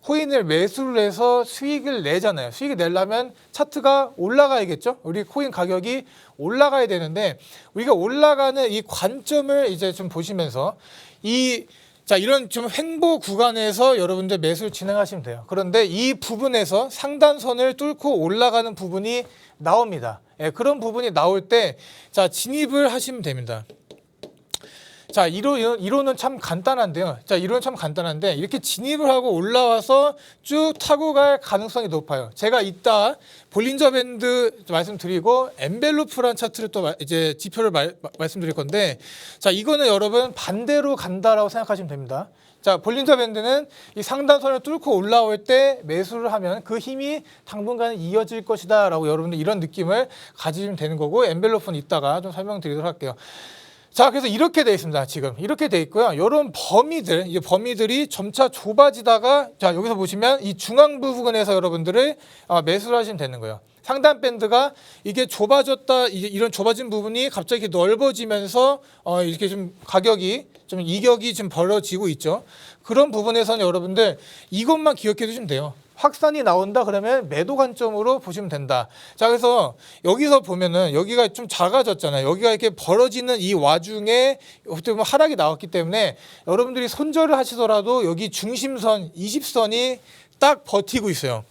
코인을 매수를 해서 수익을 내잖아요. 수익을 내려면 차트가 올라가야겠죠. 우리 코인 가격이 올라가야 되는데 우리가 올라가는 이 관점을 이제 좀 보시면서 자, 이런 좀 횡보 구간에서 여러분들 매수를 진행하시면 돼요. 그런데 이 부분에서 상단선을 뚫고 올라가는 부분이 나옵니다. 예, 그런 부분이 나올 때, 자, 진입을 하시면 됩니다. 자, 이론은 참 간단한데요. 자, 이론은 참 간단한데, 이렇게 진입을 하고 올라와서 쭉 타고 갈 가능성이 높아요. 제가 이따 볼린저 밴드 말씀드리고, 엔벨로프란 차트를 또 이제 지표를 말씀드릴 건데, 자, 이거는 여러분 반대로 간다라고 생각하시면 됩니다. 자, 볼린저 밴드는 이 상단선을 뚫고 올라올 때 매수를 하면 그 힘이 당분간 이어질 것이다라고 여러분들 이런 느낌을 가지시면 되는 거고, 엔벨로프는 이따가 좀 설명드리도록 할게요. 자, 그래서 이렇게 돼 있습니다. 지금 이렇게 돼 있고요. 이런 이 범위들이 점차 좁아지다가 자, 여기서 보시면 이 중앙 부분에서 여러분들을 매수를 하시면 되는 거예요. 상단 밴드가 이게 좁아졌다, 이런 좁아진 부분이 갑자기 넓어지면서 이렇게 좀 가격이 좀 이격이 좀 벌어지고 있죠. 그런 부분에서는 여러분들 이것만 기억해 두시면 돼요. 확산이 나온다 그러면 매도 관점으로 보시면 된다. 자, 그래서 여기서 보면은 여기가 좀 작아졌잖아요. 여기가 이렇게 벌어지는 이 와중에 어떻게 보면 하락이 나왔기 때문에 여러분들이 손절을 하시더라도 여기 중심선 20선이 딱 버티고 있어요.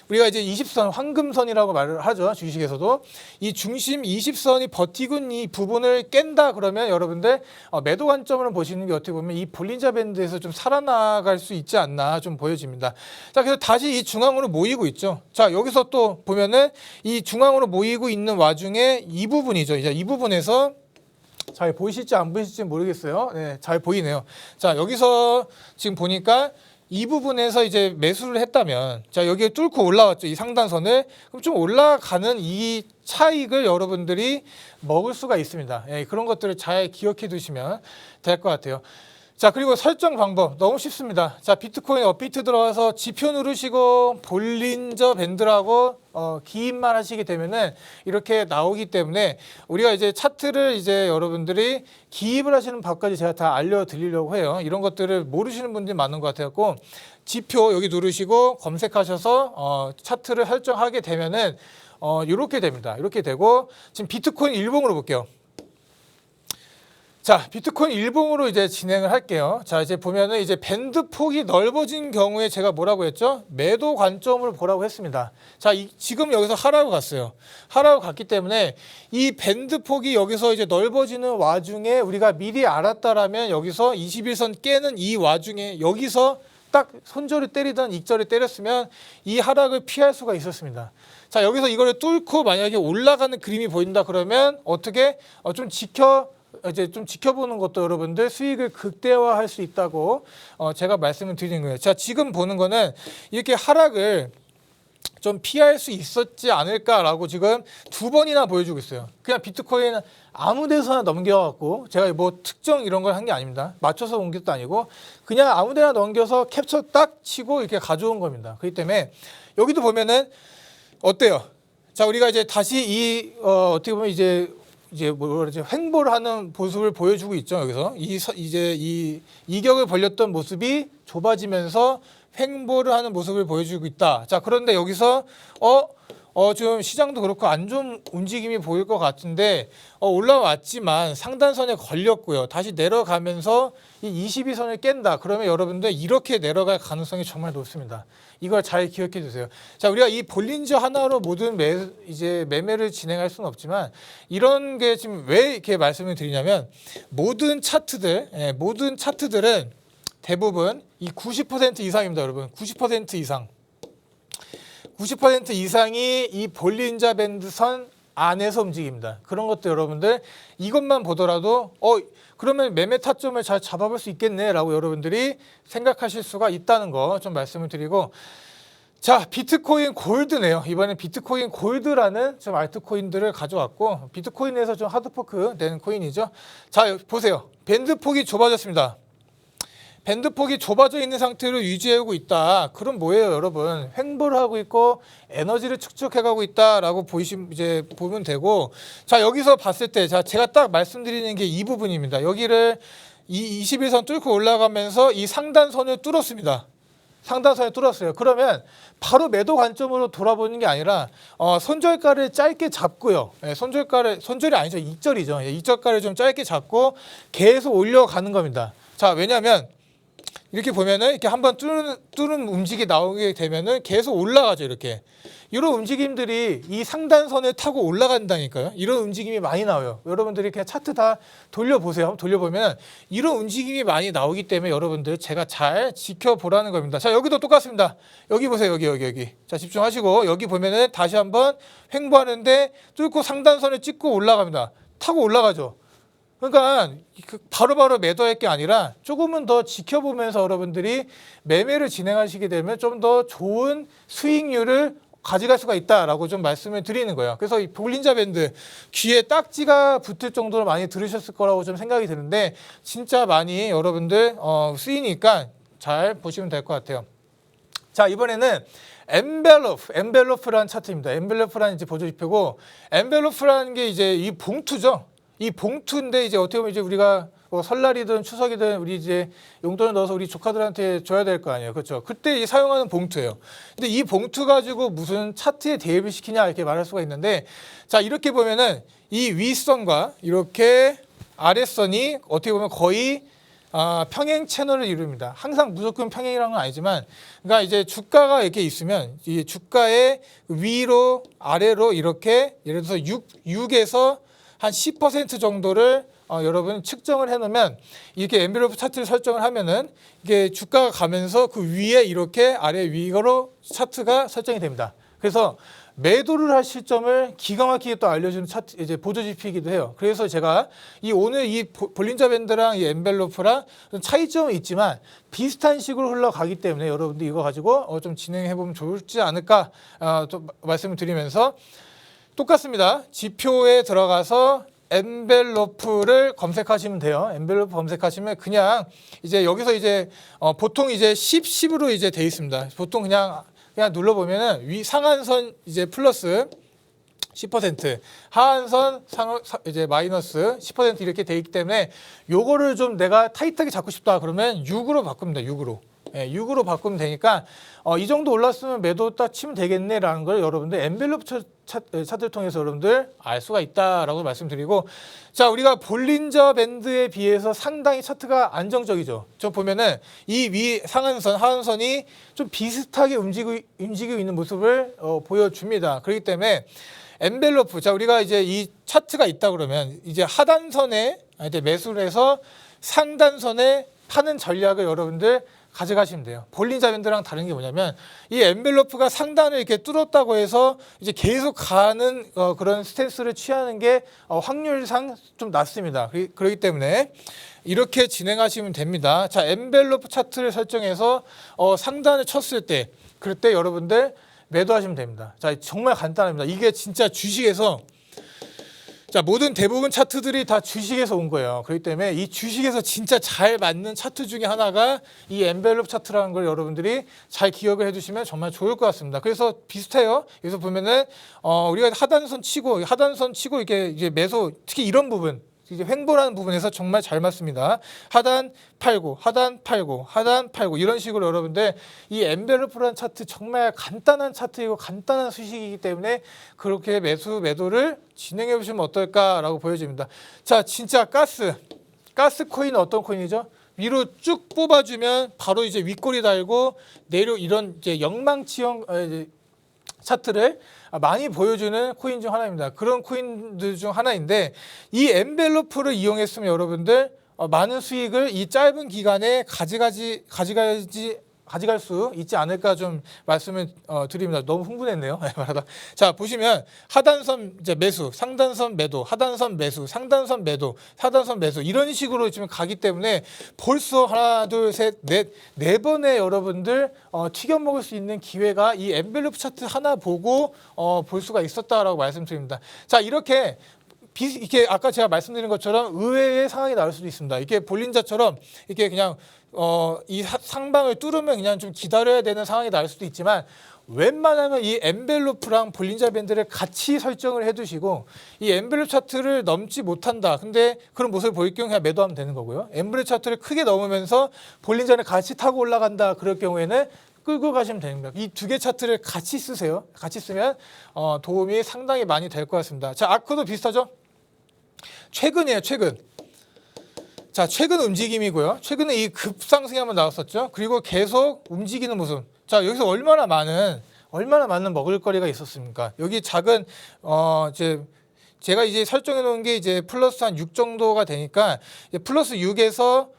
우리가 이제 20선, 황금선이라고 말을 하죠. 주식에서도. 이 중심 20선이 버티고 있는 이 부분을 깬다 그러면 여러분들 매도 관점으로 보시는 게 어떻게 보면 이 볼린저 밴드에서 좀 살아나갈 수 있지 않나 좀 보여집니다. 자, 그래서 다시 이 중앙으로 모이고 있죠. 자, 여기서 또 보면은 이 중앙으로 모이고 있는 와중에 이 부분이죠. 이제 이 부분에서 잘 보이실지 안 보이실지 모르겠어요. 네, 잘 보이네요. 자, 여기서 지금 보니까 이 부분에서 이제 매수를 했다면 자, 여기에 뚫고 올라왔죠. 이 상단선을. 그럼 좀 올라가는 이 차익을 여러분들이 먹을 수가 있습니다. 예, 그런 것들을 잘 기억해 두시면 될 것 같아요. 자, 그리고 설정 방법 너무 쉽습니다. 자, 비트코인 업비트 들어와서 지표 누르시고 볼린저 밴드라고 기입만 하시게 되면은 이렇게 나오기 때문에 우리가 이제 차트를 이제 여러분들이 기입을 하시는 법까지 제가 다 알려드리려고 해요. 이런 것들을 모르시는 분들이 많은 것 같아갖고 지표 여기 누르시고 검색하셔서 차트를 설정하게 되면은 이렇게 됩니다. 이렇게 되고 지금 비트코인 일봉으로 볼게요. 자, 비트코인 일봉으로 이제 진행을 할게요. 자, 이제 보면은 이제 밴드 폭이 넓어진 경우에 제가 뭐라고 했죠? 매도 관점을 보라고 했습니다. 자, 지금 여기서 하락을 갔어요. 하락을 갔기 때문에 이 밴드 폭이 여기서 이제 넓어지는 와중에 우리가 미리 알았다라면 여기서 21선 깨는 이 와중에 여기서 딱 손절을 때리던 익절을 때렸으면 이 하락을 피할 수가 있었습니다. 자, 여기서 이거를 뚫고 만약에 올라가는 그림이 보인다 그러면 어떻게 좀 지켜보는 것도 여러분들 수익을 극대화할 수 있다고 제가 말씀을 드리는 거예요. 자, 지금 보는 거는 이렇게 하락을 좀 피할 수 있었지 않을까라고 지금 두 번이나 보여주고 있어요. 그냥 비트코인 아무 데서나 넘겨갖고 제가 뭐 특정 이런 걸 한 게 아닙니다. 맞춰서 온 것도 아니고 그냥 아무 데나 넘겨서 캡처 딱 치고 이렇게 가져온 겁니다. 그렇기 때문에 여기도 보면은 어때요? 자, 우리가 이제 다시 이 어떻게 보면 이제 뭐라 그러지? 횡보를 하는 모습을 보여주고 있죠. 여기서 이제 이 이격을 벌렸던 모습이 좁아지면서 횡보를 하는 모습을 보여주고 있다. 자, 그런데 여기서 좀 시장도 그렇고 안 좋은 움직임이 보일 것 같은데 올라왔지만 상단선에 걸렸고요. 다시 내려가면서 이 22선을 깬다. 그러면 여러분들 이렇게 내려갈 가능성이 정말 높습니다. 이걸 잘 기억해 주세요. 자, 우리가 이 볼린저 하나로 모든 매매를 진행할 수는 없지만 이런 게 지금 왜 이렇게 말씀을 드리냐면 모든 차트들은 대부분 이 90% 이상입니다, 여러분. 90% 이상. 90% 이상이 이 볼린저 밴드선 안에서 움직입니다. 그런 것도 여러분들 이것만 보더라도 그러면 매매 타점을 잘 잡아볼 수 있겠네라고 여러분들이 생각하실 수가 있다는 거 좀 말씀을 드리고, 자, 비트코인 골드네요. 이번엔 비트코인 골드라는 좀 알트코인들을 가져왔고, 비트코인에서 좀 하드포크 된 코인이죠. 자, 보세요. 밴드폭이 좁아졌습니다. 밴드폭이 좁아져 있는 상태로 유지하고 있다. 그럼 뭐예요, 여러분? 횡보를 하고 있고 에너지를 축적해가고 있다라고 보면 되고, 자, 여기서 봤을 때, 자, 제가 딱 말씀드리는 게 이 부분입니다. 여기를 이 21선 뚫고 올라가면서 이 상단선을 뚫었습니다. 상단선을 뚫었어요. 그러면 바로 매도 관점으로 돌아보는 게 아니라 손절가를 짧게 잡고요. 손절이 아니죠. 이절이죠. 이절가를 좀 짧게 잡고 계속 올려가는 겁니다. 자, 왜냐하면 이렇게 보면은 이렇게 한번 뚫는 움직임이 나오게 되면은 계속 올라가죠. 이렇게 이런 움직임들이 이 상단선을 타고 올라간다니까요. 이런 움직임이 많이 나와요. 여러분들이 그냥 차트 다 돌려보세요. 돌려보면 이런 움직임이 많이 나오기 때문에 여러분들 제가 잘 지켜보라는 겁니다. 자, 여기도 똑같습니다. 여기 보세요. 여기. 자, 집중하시고 여기 보면은 다시 한번 횡보하는데 뚫고 상단선을 찍고 올라갑니다. 타고 올라가죠. 그러니까 바로바로 매도할 게 아니라 조금은 더 지켜보면서 여러분들이 매매를 진행하시게 되면 좀 더 좋은 수익률을 가져갈 수가 있다라고 좀 말씀을 드리는 거예요. 그래서 이 볼린저 밴드 귀에 딱지가 붙을 정도로 많이 들으셨을 거라고 좀 생각이 드는데 진짜 많이 여러분들 쓰이니까 잘 보시면 될 것 같아요. 자, 이번에는 엔벨로프라는 차트입니다. 엔벨로프라는 이제 보조지표고, 엔벨로프라는 게 이제 이 봉투죠. 이 봉투인데 이제 어떻게 보면 이제 우리가 설날이든 추석이든 우리 이제 용돈을 넣어서 우리 조카들한테 줘야 될 거 아니에요. 그렇죠? 그때 사용하는 봉투예요. 근데 이 봉투 가지고 무슨 차트에 대입을 시키냐 이렇게 말할 수가 있는데, 자, 이렇게 보면은 이 윗선과 이렇게 아랫선이 어떻게 보면 거의 평행 채널을 이룹니다. 항상 무조건 평행이라는 건 아니지만, 그러니까 이제 주가가 이렇게 있으면 이 주가의 위로 아래로 이렇게 예를 들어서 6에서 한 10% 정도를 여러분 측정을 해놓으면 이렇게 엔벨로프 차트를 설정을 하면은 이게 주가가 가면서 그 위에 이렇게 아래 위로 차트가 설정이 됩니다. 그래서 매도를 할 시점을 기가 막히게 또 알려주는 차트 이제 보조지표이기도 해요. 그래서 제가 오늘 이 볼린저 밴드랑 이 엔벨로프랑 차이점은 있지만 비슷한 식으로 흘러가기 때문에 여러분들 이거 가지고 좀 진행해 보면 좋지 않을까 좀 말씀을 드리면서. 똑같습니다. 지표에 들어가서 엔벨로프를 검색하시면 돼요. 엔벨로프 검색하시면 그냥 이제 여기서 이제 보통 이제 10으로 이제 돼 있습니다. 보통 그냥 눌러보면은 상한선 이제 플러스 10%, 하한선 이제 마이너스 10% 이렇게 돼 있기 때문에 요거를 좀 내가 타이트하게 잡고 싶다 그러면 6으로 바꿉니다. 6으로. 예, 6으로 바꾸면 되니까 이 정도 올랐으면 매도 딱 치면 되겠네라는 걸 여러분들 엔벨로프 차트를 통해서 여러분들 알 수가 있다라고 말씀드리고, 자, 우리가 볼린저 밴드에 비해서 상당히 차트가 안정적이죠. 저 보면은 이 위 상한선 하한선이 좀 비슷하게 움직이고 있는 모습을 보여줍니다. 그렇기 때문에 엔벨로프, 자, 우리가 이제 이 차트가 있다 그러면 이제 하단선에 매수를 해서 상단선에 파는 전략을 여러분들 가져가시면 돼요. 볼린저 밴드랑 다른 게 뭐냐면 이 엔벨로프가 상단을 이렇게 뚫었다고 해서 이제 계속 가는 그런 스탠스를 취하는 게 확률상 좀 낮습니다. 그렇기 때문에 이렇게 진행하시면 됩니다. 자, 엔벨로프 차트를 설정해서 상단을 쳤을 때 그럴 때 여러분들 매도하시면 됩니다. 자, 정말 간단합니다. 이게 진짜 주식에서 자, 모든 대부분 차트들이 다 주식에서 온 거예요. 그렇기 때문에 이 주식에서 진짜 잘 맞는 차트 중에 하나가 이 엔벨롭 차트라는 걸 여러분들이 잘 기억을 해두시면 정말 좋을 것 같습니다. 그래서 비슷해요. 여기서 보면은 우리가 하단선 치고 이게 이제 매수, 특히 이런 부분, 이제 횡보라는 부분에서 정말 잘 맞습니다. 하단 팔고, 하단 팔고, 하단 팔고 이런 식으로 여러분들 이 엔벨로프라는 차트 정말 간단한 차트이고 간단한 수식이기 때문에 그렇게 매도를 진행해 보시면 어떨까라고 보여집니다. 자, 진짜 가스 코인은 어떤 코인이죠? 위로 쭉 뽑아주면 바로 이제 윗꼬리 달고 내려 이런 이제 영망치형 차트를 많이 보여주는 코인 중 하나입니다. 그런 코인들 중 하나인데 이 엔벨로프를 이용했으면 여러분들 많은 수익을 이 짧은 기간에 가져갈 수 있지 않을까 좀 말씀을 드립니다. 너무 흥분했네요. 말하다. 자, 보시면 하단선 이제 매수, 상단선 매도, 하단선 매수, 상단선 매도, 하단선 매수 이런 식으로 지금 가기 때문에 벌써 하나, 둘, 셋, 네 번의 여러분들 튀겨 먹을 수 있는 기회가 이 엔벨로프 차트 하나 보고 볼 수가 있었다라고 말씀드립니다. 자, 이렇게 아까 제가 말씀드린 것처럼 의외의 상황이 나올 수도 있습니다. 이게 볼린자처럼 이렇게 그냥 이 상방을 뚫으면 그냥 좀 기다려야 되는 상황이 나올 수도 있지만 웬만하면 이 엔벨로프랑 볼린자 밴드를 같이 설정을 해두시고 이 엔벨로프 차트를 넘지 못한다. 근데 그런 모습을 보일 경우 그냥 매도하면 되는 거고요. 엔벨로프 차트를 크게 넘으면서 볼린자를 같이 타고 올라간다. 그럴 경우에는 끌고 가시면 됩니다. 이 두 개 차트를 같이 쓰세요. 같이 쓰면 도움이 상당히 많이 될 것 같습니다. 자, 아크도 비슷하죠? 최근이에요, 최근. 자, 최근 움직임이고요. 최근에 이 급상승이 한번 나왔었죠. 그리고 계속 움직이는 모습. 자, 여기서 얼마나 많은 먹을거리가 있었습니까? 여기 작은 제가 이제 설정해 놓은 게 이제 플러스 한 6 정도가 되니까 플러스 6에서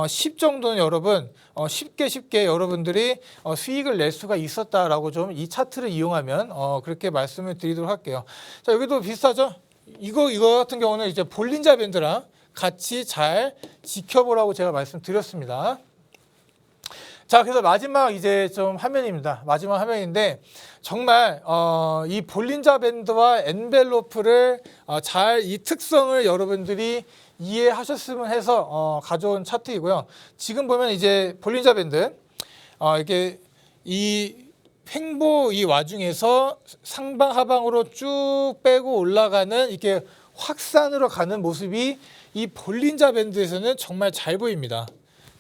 10 정도는 여러분 쉽게 여러분들이 수익을 낼 수가 있었다라고 좀 이 차트를 이용하면 그렇게 말씀을 드리도록 할게요. 자, 여기도 비슷하죠? 이거 같은 경우는 이제 볼린자 밴드랑 같이 잘 지켜보라고 제가 말씀드렸습니다. 자, 그래서 마지막 이제 좀 화면입니다. 마지막 화면인데 정말 이 볼린자 밴드와 엔벨로프를 잘 이 특성을 여러분들이 이해하셨으면 해서 가져온 차트이고요. 지금 보면 이제 볼린자 밴드 이렇게 이 횡보 이 와중에서 상방 하방으로 쭉 빼고 올라가는 이렇게 확산으로 가는 모습이 이 볼린자 밴드에서는 정말 잘 보입니다.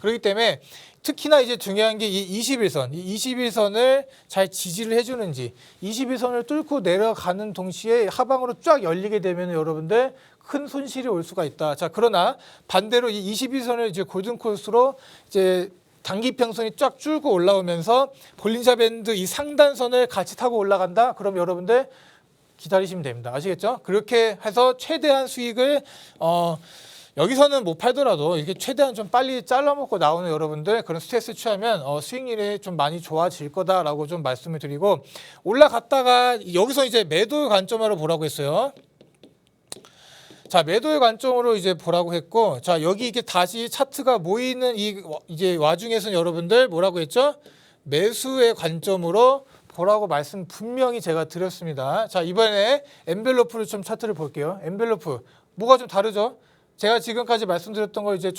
그렇기 때문에 특히나 이제 중요한 게 이 21선을 잘 지지를 해주는지 21선을 뚫고 내려가는 동시에 하방으로 쫙 열리게 되면 여러분들 큰 손실이 올 수가 있다. 자, 그러나 반대로 이 21선을 이제 골든 코스로 이제 단기 평선이 쫙 줄고 올라오면서 볼린자 밴드 이 상단선을 같이 타고 올라간다. 그럼 여러분들 기다리시면 됩니다. 아시겠죠? 그렇게 해서 최대한 수익을 여기서는 못 팔더라도 이게 최대한 좀 빨리 잘라먹고 나오는 여러분들 그런 스트레스 취하면 수익률이 좀 많이 좋아질 거다라고 좀 말씀을 드리고 올라갔다가 여기서 이제 매도 관점으로 보라고 했어요. 자, 매도의 관점으로 이제 보라고 했고, 자, 여기 이게 다시 차트가 모이는 이제 와중에서는 여러분들 뭐라고 했죠? 매수의 관점으로 보라고 말씀 분명히 제가 드렸습니다. 자, 이번에 엔벨로프를 좀 차트를 볼게요. 엔벨로프 뭐가 좀 다르죠? 제가 지금까지 말씀드렸던 걸 이제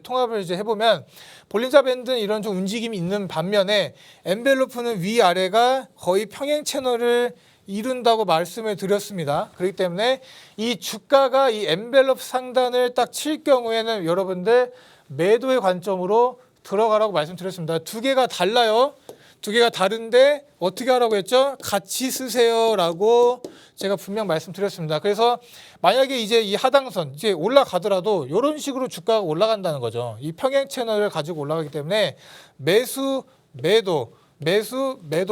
통합을 이제 해보면 볼린자 밴드는 이런 좀 움직임이 있는 반면에 엔벨로프는 위아래가 거의 평행 채널을 이룬다고 말씀을 드렸습니다. 그렇기 때문에 이 주가가 이 엔벨로프 상단을 딱 칠 경우에는 여러분들 매도의 관점으로 들어가라고 말씀드렸습니다. 두 개가 달라요. 두 개가 다른데 어떻게 하라고 했죠? 같이 쓰세요라고 제가 분명 말씀드렸습니다. 그래서 만약에 이제 이 하단선 이제 올라가더라도 이런 식으로 주가가 올라간다는 거죠. 이 평행 채널을 가지고 올라가기 때문에 매수, 매도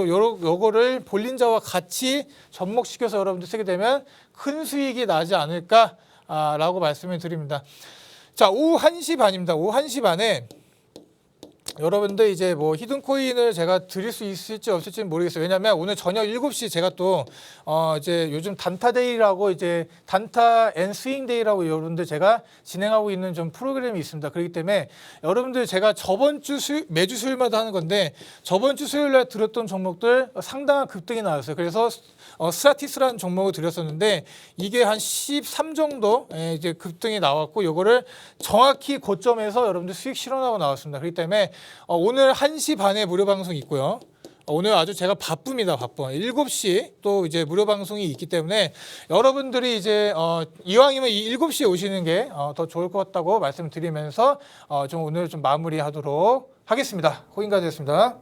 요거를 볼린자와 같이 접목시켜서 여러분들 쓰게 되면 큰 수익이 나지 않을까라고 말씀을 드립니다. 자, 오후 1시 반입니다. 오후 1시 반에 여러분들 이제 뭐 히든 코인을 제가 드릴 수 있을지 없을지는 모르겠어요. 왜냐면 오늘 저녁 7시 제가 또 이제 요즘 단타데이라고 이제 단타 앤 스윙데이라고 여러분들 제가 진행하고 있는 좀 프로그램이 있습니다. 그렇기 때문에 여러분들 제가 저번 주 매주 수요일마다 하는 건데 저번 주 수요일 날 들었던 종목들 상당한 급등이 나왔어요. 그래서 스타티스라는 종목을 드렸었는데 이게 한 13 정도 이제 급등이 나왔고 요거를 정확히 고점에서 여러분들 수익 실현하고 나왔습니다. 그렇기 때문에 오늘 1시 반에 무료 방송이 있고요. 오늘 아주 제가 바쁩니다. 바빠. 7시 또 이제 무료 방송이 있기 때문에 여러분들이 이제 이왕이면 이 7시에 오시는 게 더 좋을 것 같다고 말씀드리면서 좀 오늘 좀 마무리하도록 하겠습니다. 코인가드였습니다.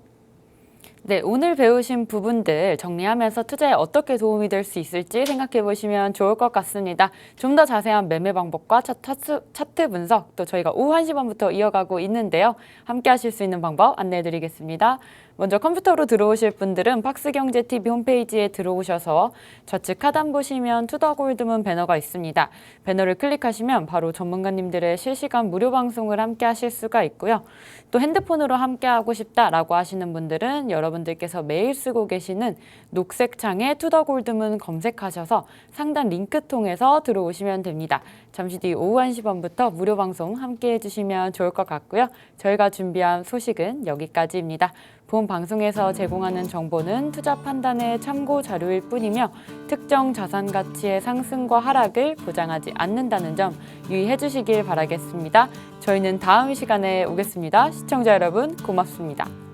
네, 오늘 배우신 부분들 정리하면서 투자에 어떻게 도움이 될 수 있을지 생각해 보시면 좋을 것 같습니다. 좀 더 자세한 매매 방법과 차트 분석 또 저희가 오후 1시 반부터 이어가고 있는데요. 함께 하실 수 있는 방법 안내해 드리겠습니다. 먼저 컴퓨터로 들어오실 분들은 박스경제TV 홈페이지에 들어오셔서 좌측 하단 보시면 투더골드문 배너가 있습니다. 배너를 클릭하시면 바로 전문가님들의 실시간 무료 방송을 함께 하실 수가 있고요. 또 핸드폰으로 함께 하고 싶다라고 하시는 분들은 여러분들께서 매일 쓰고 계시는 녹색 창에 투더골드문 검색하셔서 상단 링크 통해서 들어오시면 됩니다. 잠시 뒤 오후 1시 반부터 무료 방송 함께 해주시면 좋을 것 같고요. 저희가 준비한 소식은 여기까지입니다. 본 방송에서 제공하는 정보는 투자 판단의 참고 자료일 뿐이며 특정 자산 가치의 상승과 하락을 보장하지 않는다는 점 유의해 주시길 바라겠습니다. 저희는 다음 시간에 오겠습니다. 시청자 여러분 고맙습니다.